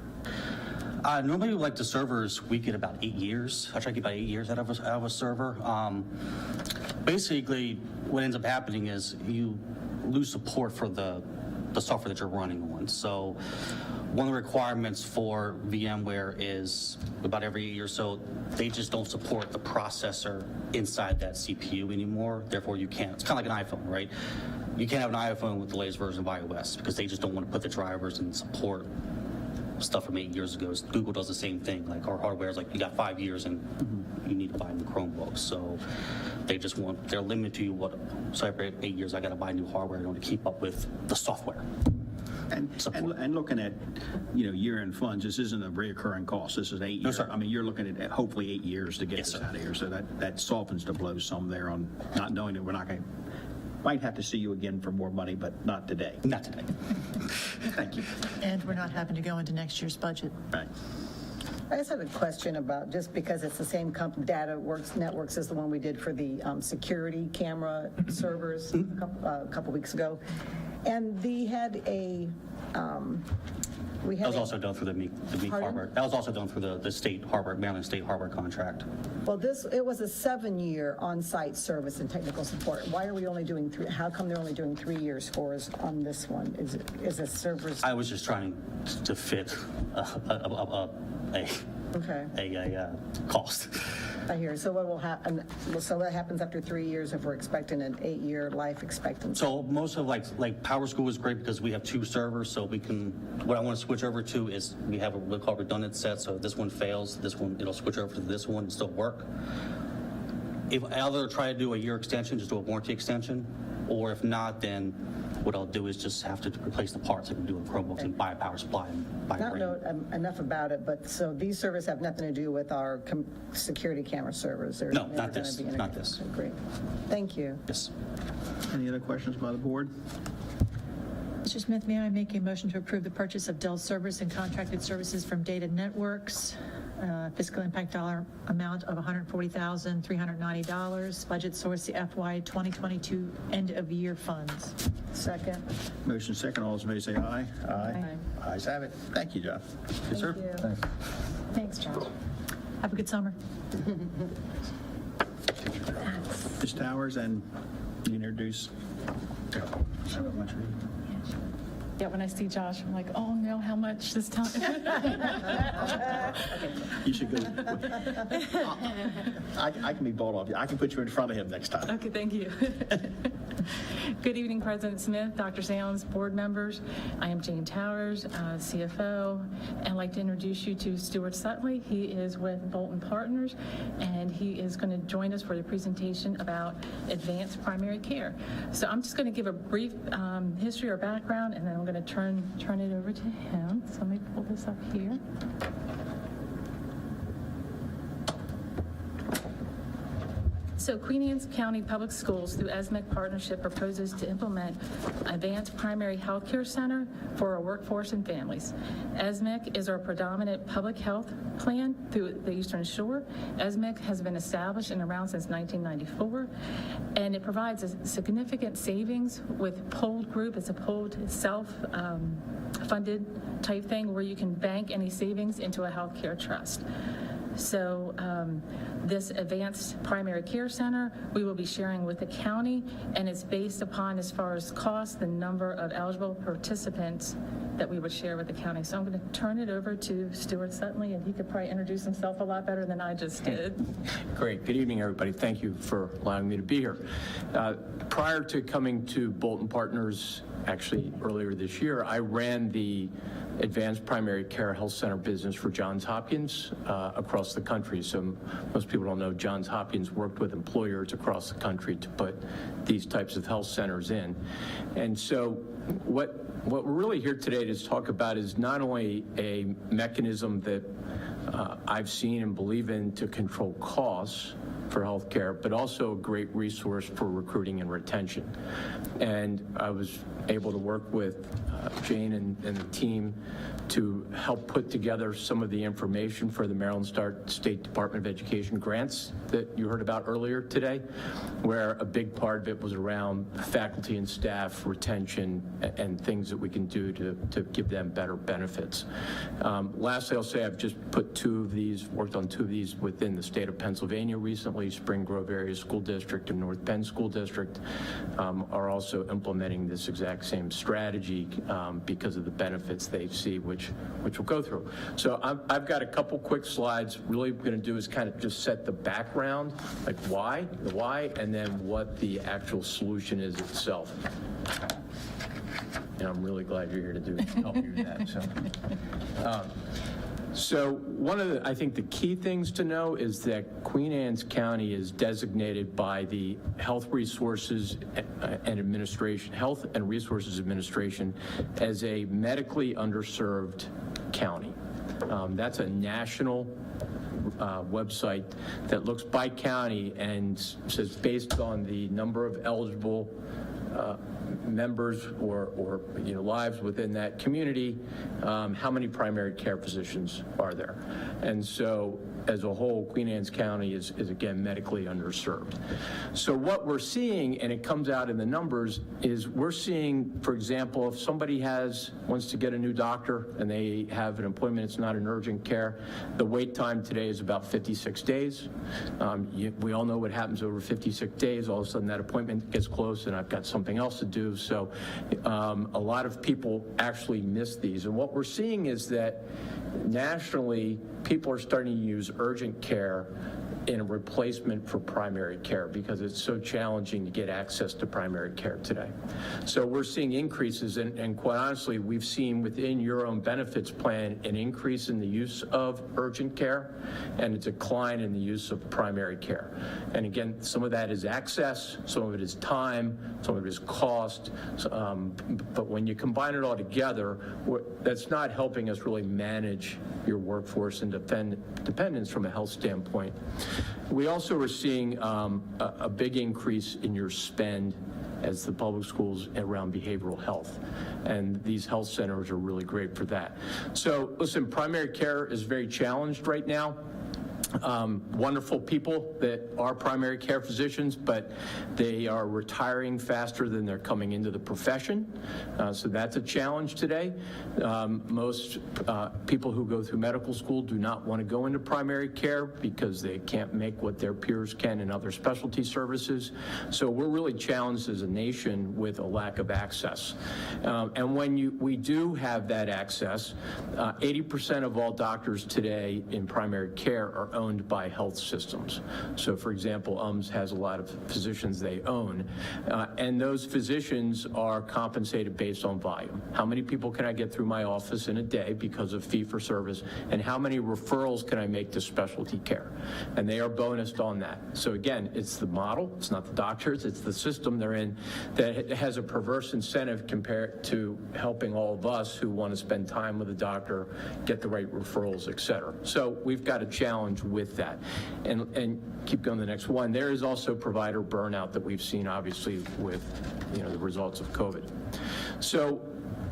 Normally, like the servers, we get about 8 years. I try to get about 8 years out of a server. Basically, what ends up happening is you lose support for the software that you're running on. So one of the requirements for VMware is about every 8 years or so, they just don't support the processor inside that CPU anymore. Therefore, you can't. It's kind of like an iPhone, right? You can't have an iPhone with the latest version of iOS because they just don't want to put the drivers and support stuff from 8 years ago. Google does the same thing. Like our hardware is like, you got 5 years and you need to buy new Chromebooks. So they're limited to what, so every 8 years I got to buy new hardware in order to keep up with the software. And looking at, year-end funds, this isn't a reoccurring cost. This is 8 years. No, sir. I mean, you're looking at hopefully 8 years to get Yes, this sir. out of here. So that softens the blow some there on not knowing that we're not going to, might have to see you again for more money, but not today. Not today. Thank you. And we're not having to go into next year's budget. Right. I just had a question about, just because it's the same data networks as the one we did for the security camera servers a couple weeks ago. And we had a, That was also done through the MEAT Pardon? hardware. That was also done through the state hardware, Maryland State hardware contract. well, it was a 7-year on-site service and technical support. Why are we only doing 3? How come they're only doing 3 years for us on this one? Is it servers? I was just trying to fit Okay, a cost. I hear. So what will happen? So what happens after 3 years if we're expecting an 8-year life expectancy? So most of like Power School is great because we have 2 servers, so what I want to switch over to is we have what we call redundant set, so if this one fails, it'll switch over to this one and still work. If I either try to do a year extension, just do a warranty extension, or if not, then what I'll do is just have to replace the parts like we do in Chromebooks and buy a power supply and buy a Not brain. know enough about it, but so these servers have nothing to do with our security camera servers? They're No, never not gonna this, be not integrated. this. Okay, great. Thank you. Yes. Any other questions by the board? Mr. Smith, may I make a motion to approve the purchase of Dell servers and contracted services from Data Networks, fiscal impact dollar amount of $140,390, budget source the FY 2022 end-of-year funds. Second. Motion second. All those in favor say aye. Aye. Ayes have it. Thank you, John. Yes, sir. Thank you. Thanks, Josh. Have a good summer. Ms. Towers, and you introduce. Yeah, when I see Josh, I'm like, oh no, how much this time? You should go. I can be bought off you. I can put you in front of him next time. Okay, thank you. Good evening, President Smith, Dr. Salins, board members. I am Jane Towers, CFO, and I'd like to introduce you to Stuart Sutley. He is with Bolton Partners, and he is going to join us for the presentation about advanced primary care. So I'm just going to give a brief history or background, and then I'm going to turn it over to him. So let me pull this up here. So Queen Anne's County Public Schools, through ESMIC partnership, proposes to implement Advanced Primary Health Care Center for our workforce and families. ESMIC is our predominant public health plan through the Eastern Shore. ESMIC has been established and around since 1994, and it provides a significant savings with pooled group. It's a pooled self-funded type thing where you can bank any savings into a healthcare trust. So this advanced primary care center, we will be sharing with the county, and it's based upon, as far as cost, the number of eligible participants that we would share with the county. So I'm going to turn it over to Stuart Sutley, and he could probably introduce himself a lot better than I just did. Great. Good evening, everybody. Thank you for allowing me to be here. Prior to coming to Bolton Partners, actually earlier this year, I ran the Advanced Primary Care Health Center business for Johns Hopkins across the country. So most people don't know Johns Hopkins worked with employers across the country to put these types of health centers in. And so what we're really here today to talk about is not only a mechanism that I've seen and believe in to control costs for healthcare, but also a great resource for recruiting and retention. And I was able to work with Jane and the team to help put together some of the information for the Maryland State Department of Education grants that you heard about earlier today, where a big part of it was around faculty and staff retention and things that we can do to give them better benefits. Lastly, I'll say I've just put worked on two of these within the state of Pennsylvania recently. Spring Grove Area School District and North Penn School District are also implementing this exact same strategy because of the benefits they see, which we'll go through. So I've got a couple quick slides. Really what I'm going to do is kind of just set the background, like the why, and then what the actual solution is itself. And I'm really glad you're here to help you with that. So one of the, I think the key things to know is that Queen Anne's County is designated by the Health and Resources Administration as a medically underserved county. That's a national website that looks by county and says based on the number of eligible members or lives within that community, how many primary care physicians are there? And so as a whole, Queen Anne's County is again medically underserved. So what we're seeing, and it comes out in the numbers, is we're seeing, for example, if somebody wants to get a new doctor and they have an appointment, it's not an urgent care, the wait time today is about 56 days. We all know what happens over 56 days. All of a sudden that appointment gets close and I've got something else to do. So a lot of people actually miss these. And what we're seeing is that nationally, people are starting to use urgent care in a replacement for primary care because it's so challenging to get access to primary care today. So we're seeing increases, and quite honestly, we've seen within your own benefits plan an increase in the use of urgent care and a decline in the use of primary care. And again, some of that is access, some of it is time, some of it is cost, but when you combine it all together, that's not helping us really manage your workforce and dependence from a health standpoint. We also are seeing a big increase in your spend as the public schools around behavioral health. And these health centers are really great for that. So listen, primary care is very challenged right now. Wonderful people that are primary care physicians, but they are retiring faster than they're coming into the profession. So that's a challenge today. Most people who go through medical school do not want to go into primary care because they can't make what their peers can in other specialty services. So we're really challenged as a nation with a lack of access. And when we do have that access, 80% of all doctors today in primary care are owned by health systems. So for example, UMS has a lot of physicians they own, and those physicians are compensated based on volume. How many people can I get through my office in a day because of fee for service, and how many referrals can I make to specialty care? And they are bonused on that. So again, it's the model, it's not the doctors, it's the system they're in that has a perverse incentive compared to helping all of us who want to spend time with a doctor, get the right referrals, et cetera. So we've got a challenge with that. And keep going to the next one. There is also provider burnout that we've seen, obviously, with the results of COVID. So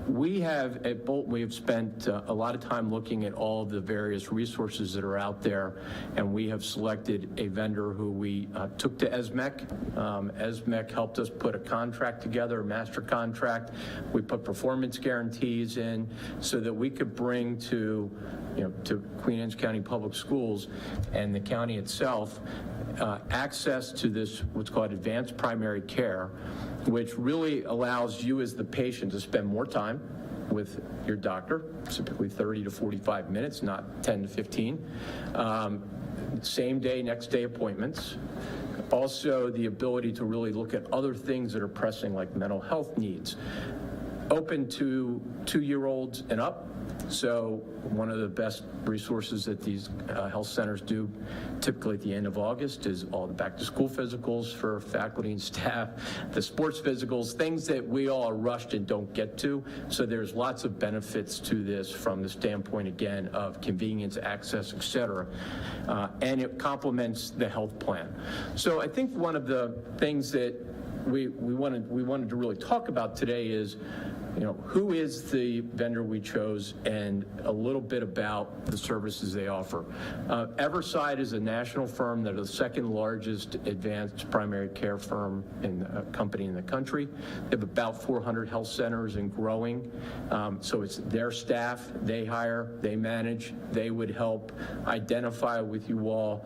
we have, at Bolton, we have spent a lot of time looking at all the various resources that are out there, and we have selected a vendor who we took to ESMEC. ESMEC helped us put a contract together, a master contract. We put performance guarantees in so that we could bring to Queen Anne's County Public Schools and the county itself access to this, what's called advanced primary care, which really allows you as the patient to spend more time with your doctor, typically 30 to 45 minutes, not 10 to 15. Same day, next day appointments. Also, the ability to really look at other things that are pressing, like mental health needs. Open to 2-year-olds and up. So one of the best resources that these health centers do typically at the end of August is all the back-to-school physicals for faculty and staff, the sports physicals, things that we all are rushed and don't get to. So there's lots of benefits to this from the standpoint, again, of convenience, access, et cetera. And it complements the health plan. So I think one of the things that we wanted to really talk about today is, who is the vendor we chose and a little bit about the services they offer. Everside is a national firm that is the second largest advanced primary care firm company in the country. They have about 400 health centers and growing. So it's their staff, they hire, they manage, they would help identify with you all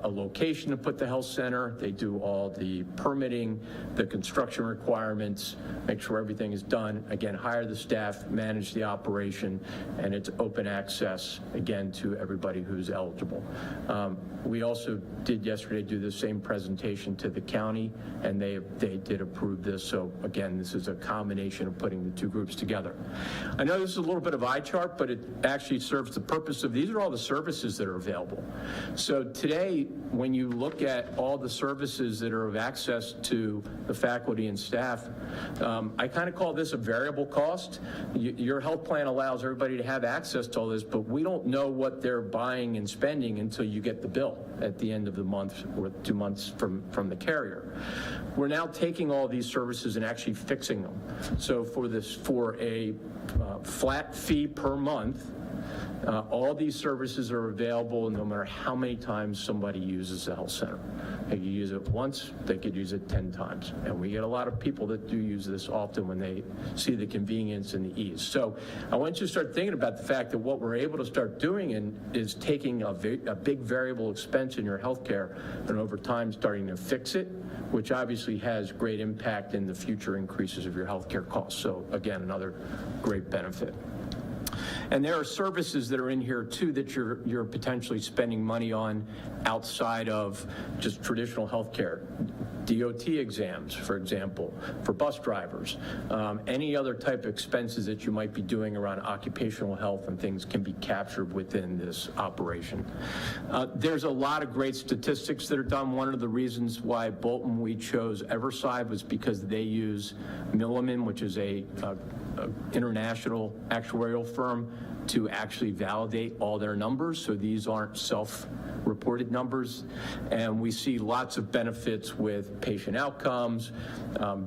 a location to put the health center. They do all the permitting, the construction requirements, make sure everything is done. Again, hire the staff, manage the operation, and it's open access, again, to everybody who's eligible. We also did yesterday do the same presentation to the county, and they did approve this. So again, this is a combination of putting the two groups together. I know this is a little bit of eye chart, but it actually serves the purpose of, these are all the services that are available. So today, when you look at all the services that are of access to the faculty and staff, I kind of call this a variable cost. Your health plan allows everybody to have access to all this, but we don't know what they're buying and spending until you get the bill at the end of the month or 2 months from the carrier. We're now taking all these services and actually fixing them. So for a flat fee per month, all these services are available no matter how many times somebody uses the health center. They could use it once, they could use it 10 times. And we get a lot of people that do use this often when they see the convenience and the ease. So I want you to start thinking about the fact that what we're able to start doing is taking a big variable expense in your healthcare and over time starting to fix it, which obviously has great impact in the future increases of your healthcare costs. So again, another great benefit. And there are services that are in here too that you're potentially spending money on outside of just traditional healthcare. DOT exams, for example, for bus drivers. Any other type of expenses that you might be doing around occupational health and things can be captured within this operation. There's a lot of great statistics that are done. One of the reasons why Bolton we chose Everside was because they use Milliman, which is a international actuarial firm, to actually validate all their numbers. So these aren't self-reported numbers. And we see lots of benefits with patient outcomes,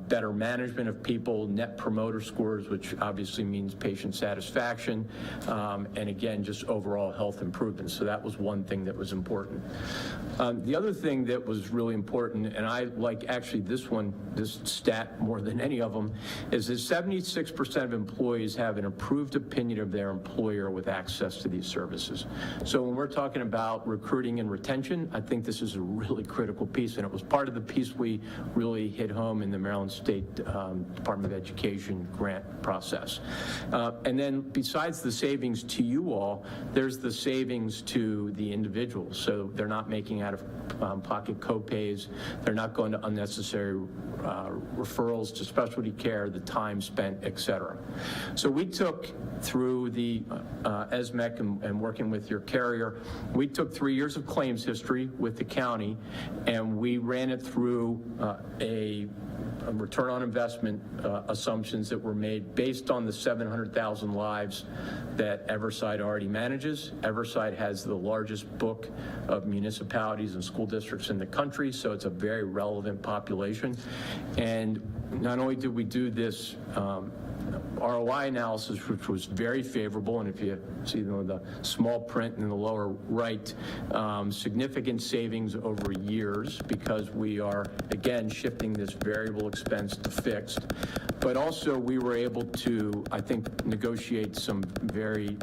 better management of people, net promoter scores, which obviously means patient satisfaction, and again, just overall health improvements. So that was one thing that was important. The other thing that was really important, and I like actually this stat more than any of them, is that 76% of employees have an improved opinion of their employer with access to these services. So when we're talking about recruiting and retention, I think this is a really critical piece, and it was part of the piece we really hit home in the Maryland State Department of Education grant process. And then besides the savings to you all, there's the savings to the individuals. So they're not making out-of-pocket co-pays, they're not going to unnecessary referrals to specialty care, the time spent, et cetera. So we took through the ESMEC and working with your carrier, we took 3 years of claims history with the county, and we ran it through a return on investment assumptions that were made based on the 700,000 lives that Everside already manages. Everside has the largest book of municipalities and school districts in the country, so it's a very relevant population. And not only did we do this ROI analysis, which was very favorable, and if you see the small print in the lower right, significant savings over years because we are, again, shifting this variable expense to fixed. But also we were able to, I think, negotiate some very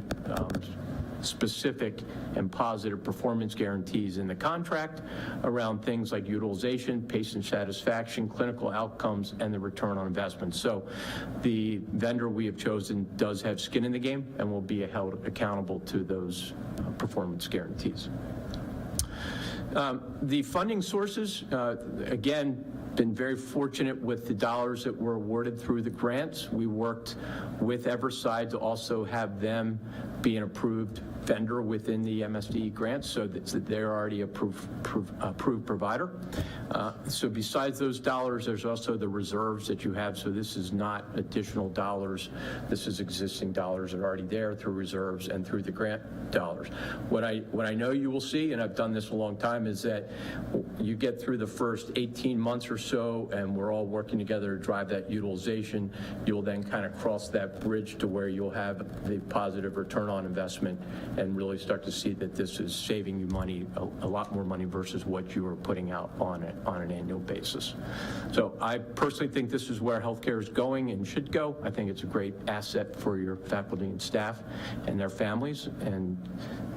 specific and positive performance guarantees in the contract around things like utilization, patient satisfaction, clinical outcomes, and the return on investment. So the vendor we have chosen does have skin in the game and will be held accountable to those performance guarantees. The funding sources, again, been very fortunate with the dollars that were awarded through the grants. We worked with Everside to also have them be an approved vendor within the MSD grants, so that they're already approved provider. So besides those dollars, there's also the reserves that you have. So this is not additional dollars. This is existing dollars that are already there through reserves and through the grant dollars. What I know you will see, and I've done this a long time, is that you get through the first 18 months or so, and we're all working together to drive that utilization. You'll then kind of cross that bridge to where you'll have the positive return on investment and really start to see that this is saving you money, a lot more money versus what you are putting out on an annual basis. So I personally think this is where healthcare is going and should go. I think it's a great asset for your faculty and staff and their families. And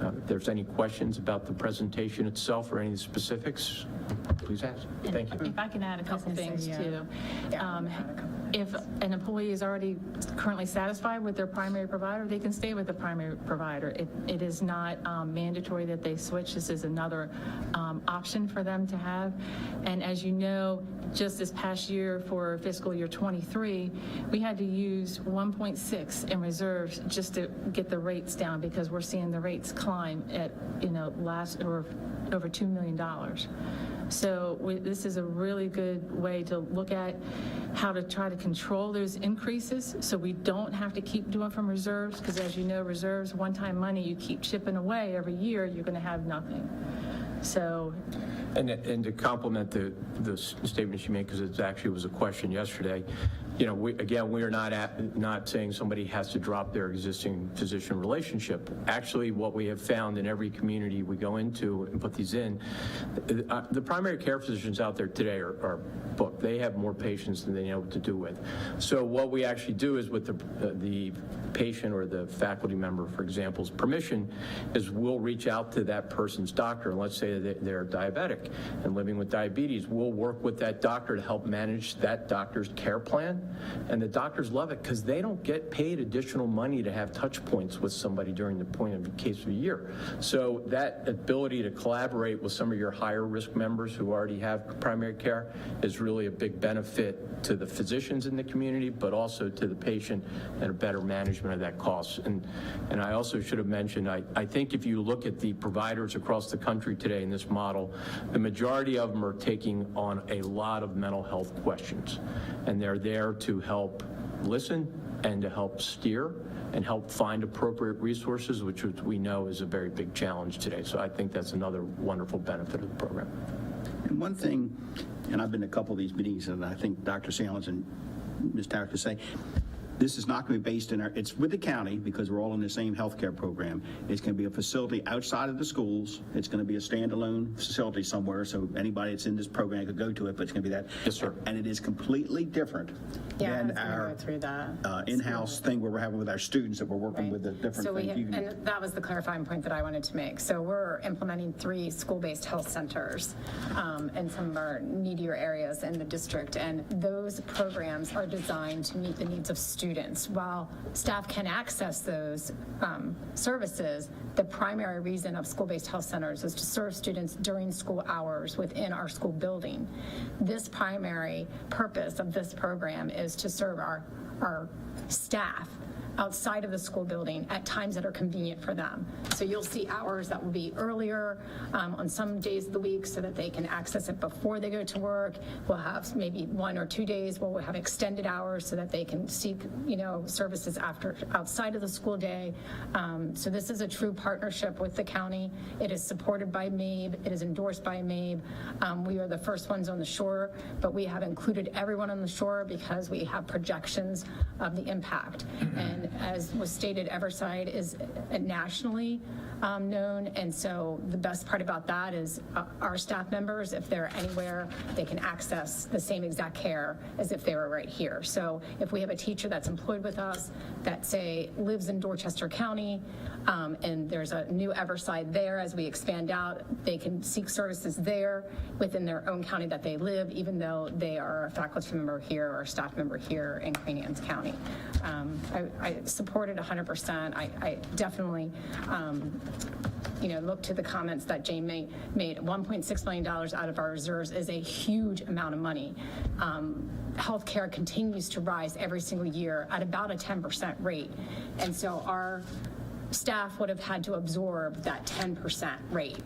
if there's any questions about the presentation itself or any specifics, please ask. Thank you. If I can add a couple things too. If an employee is already currently satisfied with their primary provider, they can stay with the primary provider. It is not mandatory that they switch. This is another option for them to have. And as you know, just this past year for fiscal year 23, we had to use 1.6 in reserves just to get the rates down because we're seeing the rates climb at, over $2 million. So this is a really good way to look at how to try to control those increases so we don't have to keep doing from reserves, because as you know, reserves, one-time money, you keep chipping away every year, you're going to have nothing. So. And to complement the statements you made, because it actually was a question yesterday, we are not saying somebody has to drop their existing physician relationship. Actually, what we have found in every community we go into and put these in, the primary care physicians out there today are booked. They have more patients than they know what to do with. So what we actually do is with the patient or the faculty member, for example's permission, is we'll reach out to that person's doctor, and let's say that they're diabetic and living with diabetes. We'll work with that doctor to help manage that doctor's care plan. And the doctors love it because they don't get paid additional money to have touch points with somebody during the point of the case of a year. So that ability to collaborate with some of your higher risk members who already have primary care is really a big benefit to the physicians in the community, but also to the patient and a better management of that cost. And I also should have mentioned, I think if you look at the providers across the country today in this model, the majority of them are taking on a lot of mental health questions. And they're there to help listen and to help steer and help find appropriate resources, which we know is a very big challenge today. So I think that's another wonderful benefit of the program. And one thing, and I've been to a couple of these meetings, and I think Dr. Salins and Ms. Tarrant could say, this is not going to be based in it's with the county because we're all in the same healthcare program. It's going to be a facility outside of the schools. It's going to be a standalone facility somewhere, so anybody that's in this program could go to it, but it's going to be that. Yes, sir. And it is completely different than our in-house thing where we're having with our students that we're working with the different So things. and that was the clarifying point that I wanted to make. So we're implementing 3 school-based health centers in some of our needier areas in the district, and those programs are designed to meet the needs of students. While staff can access those services, the primary reason of school-based health centers is to serve students during school hours within our school building. This primary purpose of this program is to serve our staff outside of the school building at times that are convenient for them. So you'll see hours that will be earlier on some days of the week so that they can access it before they go to work. We'll have maybe 1 or 2 days where we'll have extended hours so that they can seek, services outside of the school day. So this is a true partnership with the county. It is supported by MABE. It is endorsed by MABE. We are the first ones on the shore, but we have included everyone on the shore because we have projections of the impact. And as was stated, Everside is nationally known, and so the best part about that is our staff members, if they're anywhere, they can access the same exact care as if they were right here. So if we have a teacher that's employed with us that, say, lives in Dorchester County, and there's a new Everside there, as we expand out, they can seek services there within their own county that they live, even though they are a faculty member here or a staff member here in Queen Anne's County. I support it 100%. I definitely, look to the comments that Jane made. $1.6 million out of our reserves is a huge amount of money. Healthcare continues to rise every single year at about a 10% rate. And so our staff would have had to absorb that 10% rate.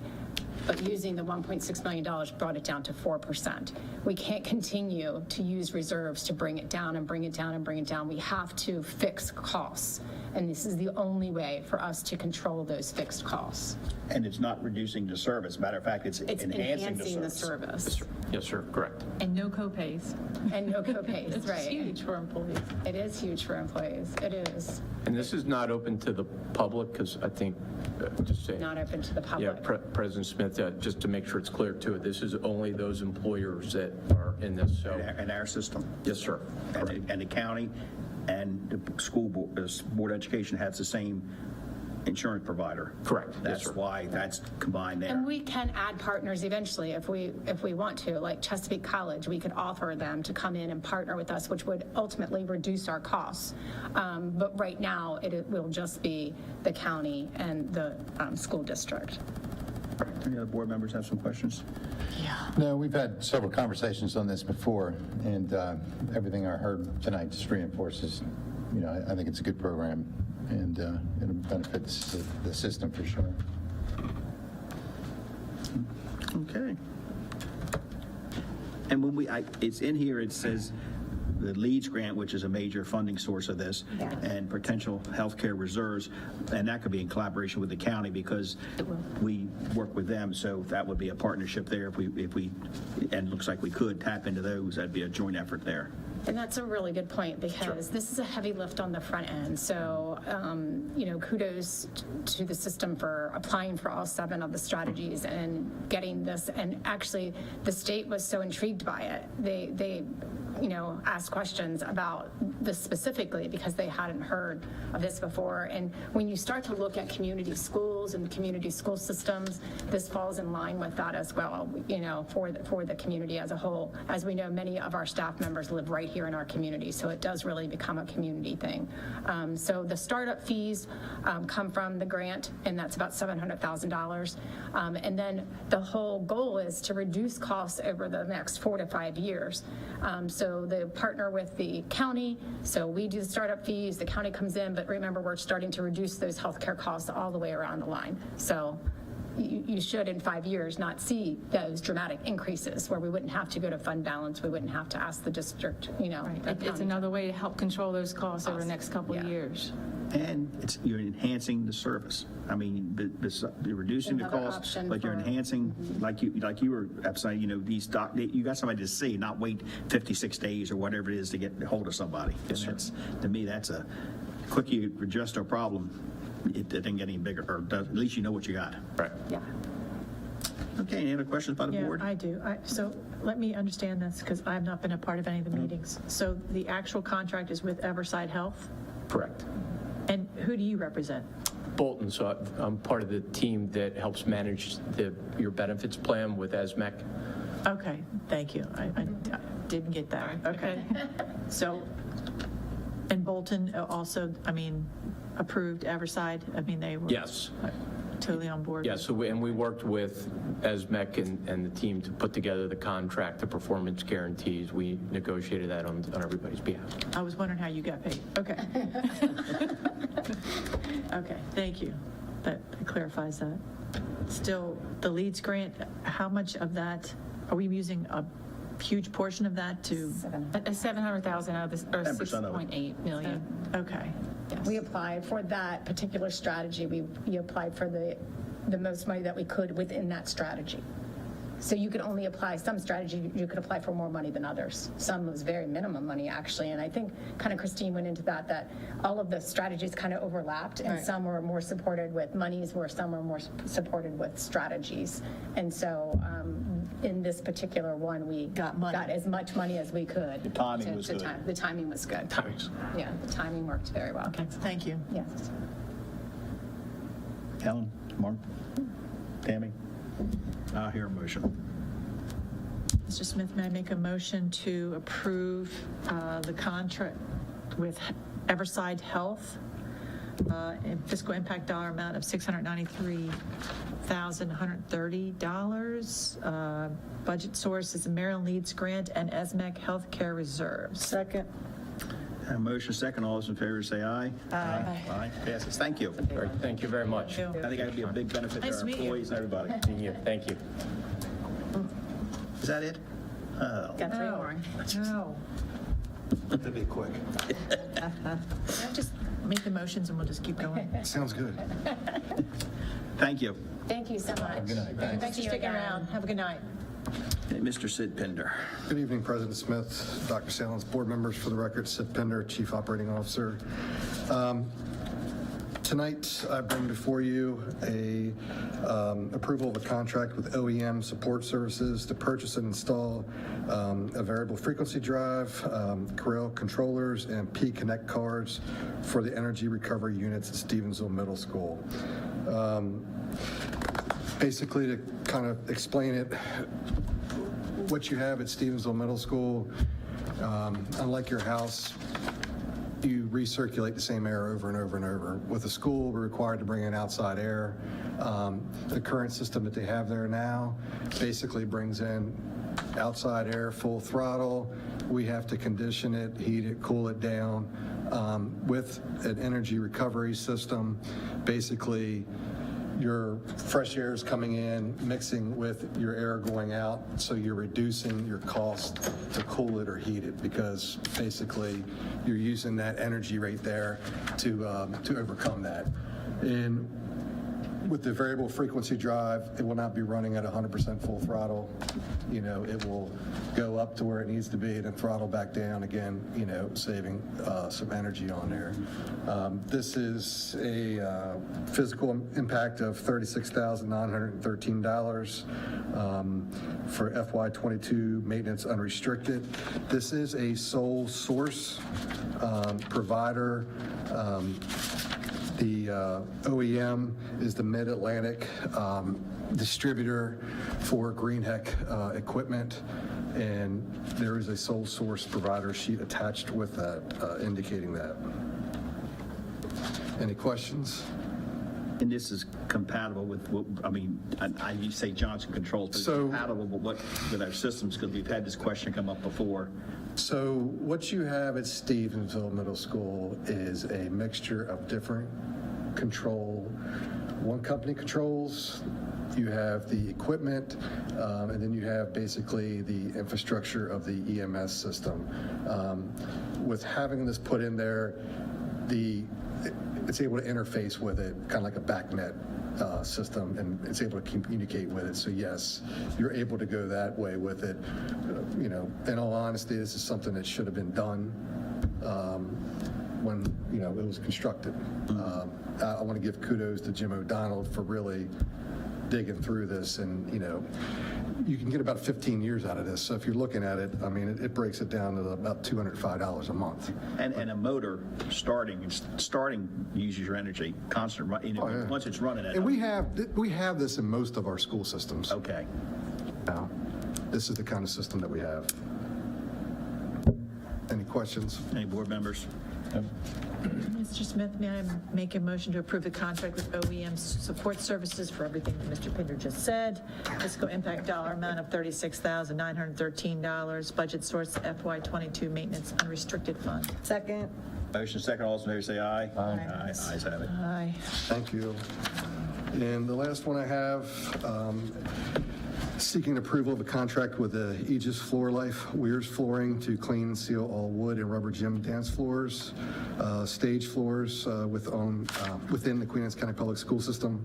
But using the $1.6 million brought it down to 4%. We can't continue to use reserves to bring it down and bring it down and bring it down. We have to fix costs. And this is the only way for us to control those fixed costs. And it's not reducing the service. Matter of fact, it's enhancing the service. Yes, sir, correct. And no co-pays. And no co-pays, It's right. huge for employees. It is huge for employees. It is And this is not open to the public, because I think, just saying. not open to the Yeah, public. President Smith, just to make sure it's clear too, this is only those employers that are in this, so. In our system. Yes, sir. And the county and the school board, Board of Education has the same insurance provider. Correct. Yes, That's sir. why that's combined there. And we can add partners eventually if we want to, like Chesapeake College, we could offer them to come in and partner with us, which would ultimately reduce our costs. But right now, it will just be the county and the school district. Any other board members have some questions? No, we've had several conversations on this before, and everything I heard tonight just reinforces, I think it's a good program, and it'll benefit the system for sure. Okay. And when it's in here, it says the Leeds Grant, which is a major funding source of this, and potential healthcare reserves, and that could be in collaboration with the county because we work with them, so that would be a partnership there if we, and it looks like we could tap into those, that'd be a joint effort there. And that's a really good point because this is a heavy lift on the front end. So, kudos to the system for applying for all 7 of the strategies and getting this. And actually, the state was so intrigued by it. They asked questions about this specifically because they hadn't heard of this before. And when you start to look at community schools and community school systems, this falls in line with that as well, for the community as a whole. As we know, many of our staff members live right here in our community, so it does really become a community thing. So the startup fees come from the grant, and that's about $700,000. And then the whole goal is to reduce costs over the next 4 to 5 years. So they partner with the county, so we do the startup fees, the county comes in, but remember, we're starting to reduce those healthcare costs all the way around the line. So you should, in 5 years, not see those dramatic increases where we wouldn't have to go to fund balance, we wouldn't have to ask the district, It's another way to help control those costs over the next couple of years. And you're enhancing the service. I mean, you're reducing the Another cost, option but you're for- enhancing, like you were saying, you got somebody to see, not wait 56 days or whatever it is to get a hold of somebody. To me, that's a quick you adjust a problem. It doesn't get any bigger, or at least you know what you got. Right. Yeah. Okay, any other questions by the Yeah, board? I do. So let me understand this because I've not been a part of any of the meetings. So the actual contract is with Everside Health? Correct. And who do you represent? Bolton, so I'm part of the team that helps manage your benefits plan with ESMEC. Okay, thank you. I didn't get that. Okay. So And Bolton also, I mean, approved Everside? I mean, they were Yes. totally on board? Yeah, so we worked with ESMEC and the team to put together the contract, the performance guarantees. We negotiated that on everybody's behalf. I was wondering how you got paid. Okay. Okay, thank you. That clarifies that. Still, the Leeds Grant, how much of that, are we using a huge portion of that to? 700,000 out of this, or 10% of it. 6.8 million. Okay. We applied for that particular strategy. We applied for the most money that we could within that strategy. So you could only apply, some strategy, you could apply for more money than others. Some was very minimum money, actually. And I think kind of Christine went into that all of the strategies kind of overlapped, and some were more supported with monies, where some were more supported with strategies. And so in this particular one, we got as much money as we could. The timing was good. The timing was good. Yeah, the timing worked very well. Okay, thank you. Yes. Helen, Mark, Tammy? I hear a motion. Mr. Smith, may I make a motion to approve the contract with Everside Health in fiscal impact dollar amount of $693,130. Budget source is the Maryland Leeds Grant and ESMEC Healthcare Reserves. Second. Motion second. All those in favor say aye. Aye. Aye. Passes. Thank you. Great, thank you very much. I think that would be a big benefit to Nice our to meet you. employees and everybody. Thank you. Is that it? Oh. Got 3 more. No. That'd be quick. Just make the motions and we'll just keep going. Sounds good. Thank you. Thank you so much. Good night. Thanks. Thanks for sticking around. Have a good night. Mr. Sid Pinder. Good evening, President Smith, Dr. Salins, board members. For the record, Sid Pender, Chief Operating Officer. Tonight, I bring before you a approval of a contract with OEM Support Services to purchase and install a variable frequency drive, Corel controllers, and P-Connect cards for the energy recovery units at Stevensville Middle School. Basically, to kind of explain it, what you have at Stevensville Middle School, unlike your house, you recirculate the same air over and over and over. With a school, we're required to bring in outside air. The current system that they have there now basically brings in outside air full throttle. We have to condition it, heat it, cool it down. With an energy recovery system, basically your fresh air is coming in, mixing with your air going out, so you're reducing your cost to cool it or heat it, because basically you're using that energy right there to overcome that. And with the variable frequency drive, it will not be running at 100% full throttle. You know, it will go up to where it needs to be and then throttle back down again, you know, saving some energy on there. This is a physical impact of $36,913 for FY22 maintenance unrestricted. This is a sole source provider. The OEM is the Mid-Atlantic distributor for Greenheck equipment, and there is a sole source provider sheet attached with that indicating that. Any questions? And this is compatible with, you say Johnson Controls, but it's So- compatible with our systems, because we've had this question come up before. So what you have at Stevensville Middle School is a mixture of different control. One company controls, you have the equipment, and then you have basically the infrastructure of the EMS system. With having this put in there, it's able to interface with it, kind of like a BACnet system, and it's able to communicate with it. So yes, you're able to go that way with it. You know, in all honesty, this is something that should have been done when, you know, it was constructed. I want to give kudos to Jim O'Donnell for really digging through this, and, you know, you can get about 15 years out of this. So if you're looking at it, I mean, it breaks it down to about $205 a month. And a motor starting uses your energy, constant, once it's running. And we have this in most of our school systems. Okay. Now, this is the kind of system that we have. Any questions? Any board members? Mr. Smith, may I make a motion to approve the contract with OEM Support Services for everything that Mr. Pinder just said? Fiscal impact dollar amount of $36,913. Budget source FY22 maintenance unrestricted fund. Second. Motion second, all those in favor say aye. Aye. Ayes have it. Aye. Thank you. And the last one I have, seeking approval of a contract with the Aegis Floor Life Weirs Flooring to clean and seal all wood and rubber gym dance floors, stage floors within the Queen Anne's County Public School System.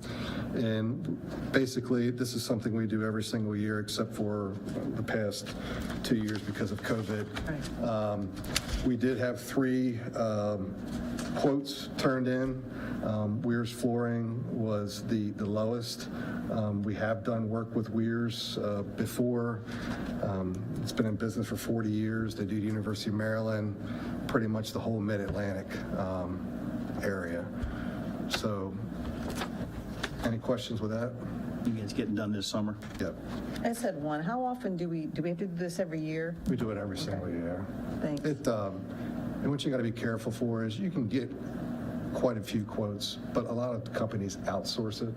And basically, this is something we do every single year except for the past 2 years because of COVID. We did have 3 quotes turned in. Weirs Flooring was the lowest. We have done work with Weirs before. It's been in business for 40 years. They do the University of Maryland, pretty much the whole mid-Atlantic area. So, any questions with that? It's getting done this summer. Yep. I said one. How often do we have to do this every year? We do it every single year. Thanks. And what you got to be careful for is you can get quite a few quotes, but a lot of companies outsource it.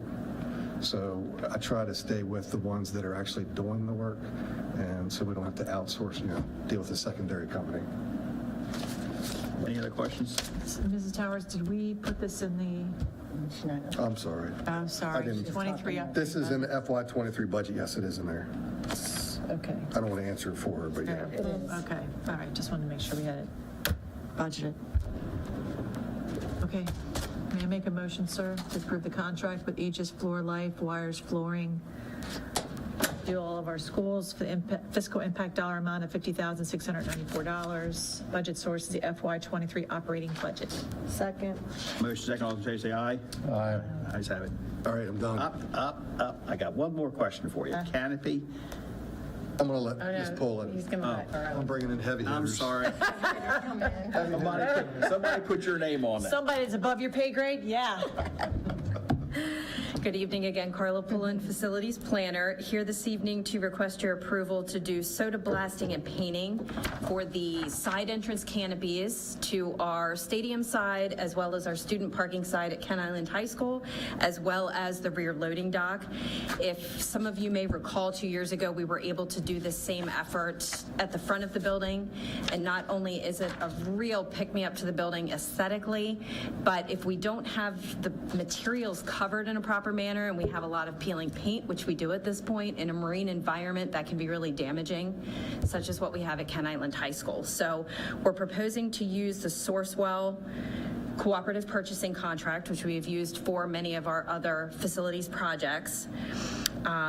So I try to stay with the ones that are actually doing the work, and so we don't have to outsource, deal with a secondary company. Any other questions? Mrs. Towers, did we put this in the? I'm sorry. I'm sorry. I didn't- 23. This is in the FY23 budget. Yes, it is in there. Okay. I don't want to answer for her, but yeah. Okay, all right, just wanted to make sure we had it budgeted. Okay, may I make a motion, sir, to approve the contract with Aegis Floor Life, Wires Flooring, do all of our schools for the fiscal impact dollar amount of $50,694. Budget source is the FY23 operating budget. Second. Motion second, all those in favor say aye. Aye. Ayes have it. All right, I'm done. Up. I got one more question for you. Canopy? I'm going to let Ms. pull it. He's gonna- I'm bringing in heavy hitters. I'm sorry. Somebody put your name on it. Somebody that's above your pay grade? Yeah. Good evening again, Carla Pullen, Facilities Planner, here this evening to request your approval to do soda blasting and painting for the side entrance canopies to our stadium side, as well as our student parking side at Kent Island High School, as well as the rear loading dock. If some of you may recall, 2 years ago, we were able to do the same effort at the front of the building, and not only is it a real pick-me-up to the building aesthetically, but if we don't have the materials covered in a proper manner, and we have a lot of peeling paint, which we do at this point, in a marine environment, that can be really damaging, such as what we have at Kent Island High School. So we're proposing to use the Sourcewell cooperative purchasing contract, which we have used for many of our other facilities projects.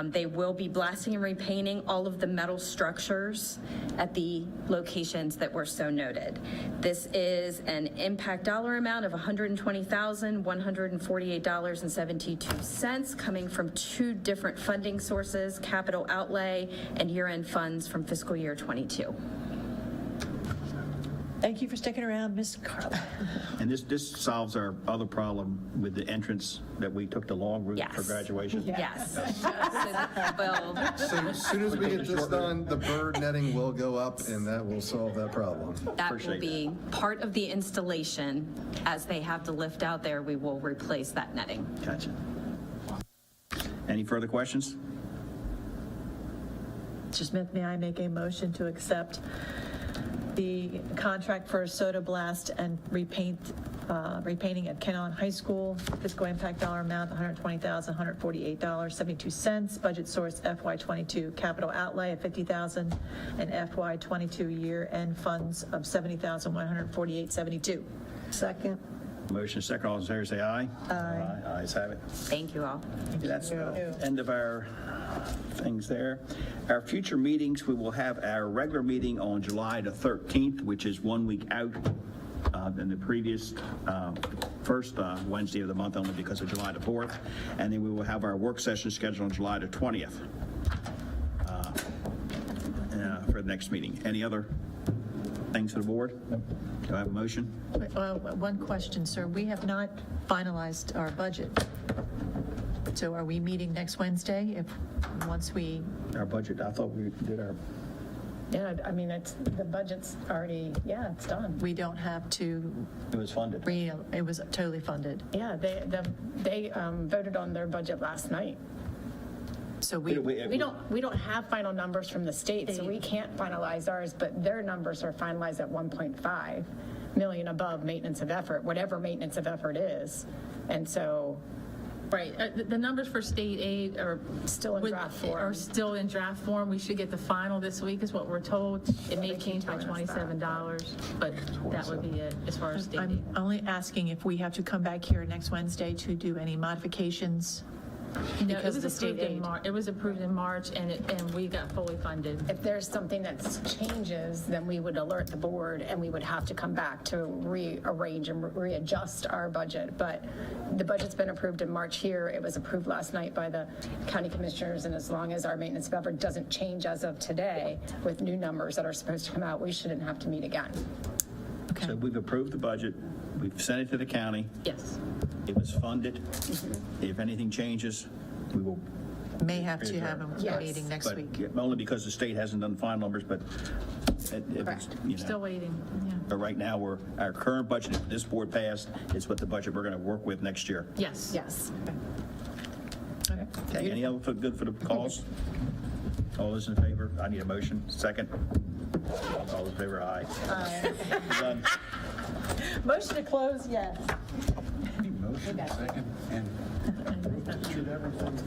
They will be blasting and repainting all of the metal structures at the locations that were so noted. This is an impact dollar amount of $120,148.72 coming from 2 different funding sources, capital outlay and year-end funds from fiscal year 22. Thank you for sticking around, Ms. Carla. And this solves our other problem with the entrance that we took the long route for Yes. graduation. Yes. Well, So as soon as we get this done, the bird netting will go up, and that will solve that problem. that will be part of the installation. As they have to lift out there, we will replace that netting. Gotcha. Any further questions? Mr. Smith, may I make a motion to accept the contract for soda blast and repainting at Kent Island High School, fiscal impact dollar amount $120,148.72, budget source FY22 capital outlay of $50,000 and FY22 year-end funds of $70,148.72. Second. Motion second, all those in favor say aye. Aye. Ayes have it. Thank you all. That's the end of our things there. Our future meetings, we will have our regular meeting on July the 13th, which is 1 week out than the previous first Wednesday of the month, only because of July the 4th. And then we will have our work session scheduled on July the 20th for the next meeting. Any other things for the board? Do I have a motion? One question, sir. We have not finalized our budget. So are we meeting next Wednesday once we? Our budget, I thought we did our Yeah, I mean, the budget's already, yeah, it's done. We don't have to, It was funded. it was totally funded. Yeah, they voted on their budget last night. So We don't have final numbers from the state, so we can't finalize ours, but their numbers are finalized at 1.5 million above maintenance of effort, whatever maintenance of effort is. And so, Right, the numbers for state aid are Still in draft form. Are still in draft form. We should get the final this week is what we're told. It may change by $27, but that would be it as far as state aid. I'm only asking if we have to come back here next Wednesday to do any modifications No, because of the state aid. It was approved in March, and we got fully funded. if there's something that changes, then we would alert the board and we would have to come back to rearrange and readjust our budget. But the budget's been approved in March here. It was approved last night by the county commissioners. And as long as our maintenance of effort doesn't change as of today with new numbers that are supposed to come out, we shouldn't have to meet again. So we've approved the budget, we've sent it to the county, Yes. it was funded. If anything changes, we will. May have to have a Yes. meeting next But week. only because the state hasn't done final numbers, but if it's, you know. Still waiting, yeah. But right now, our current budget, if this board passed, is what the budget we're going to work with next year. Yes. Yes. Okay, any other good for the cause? All those in favor? I need a motion. Second. All in favor, aye. Done. Motion to close, yes. Motion, second, and should everything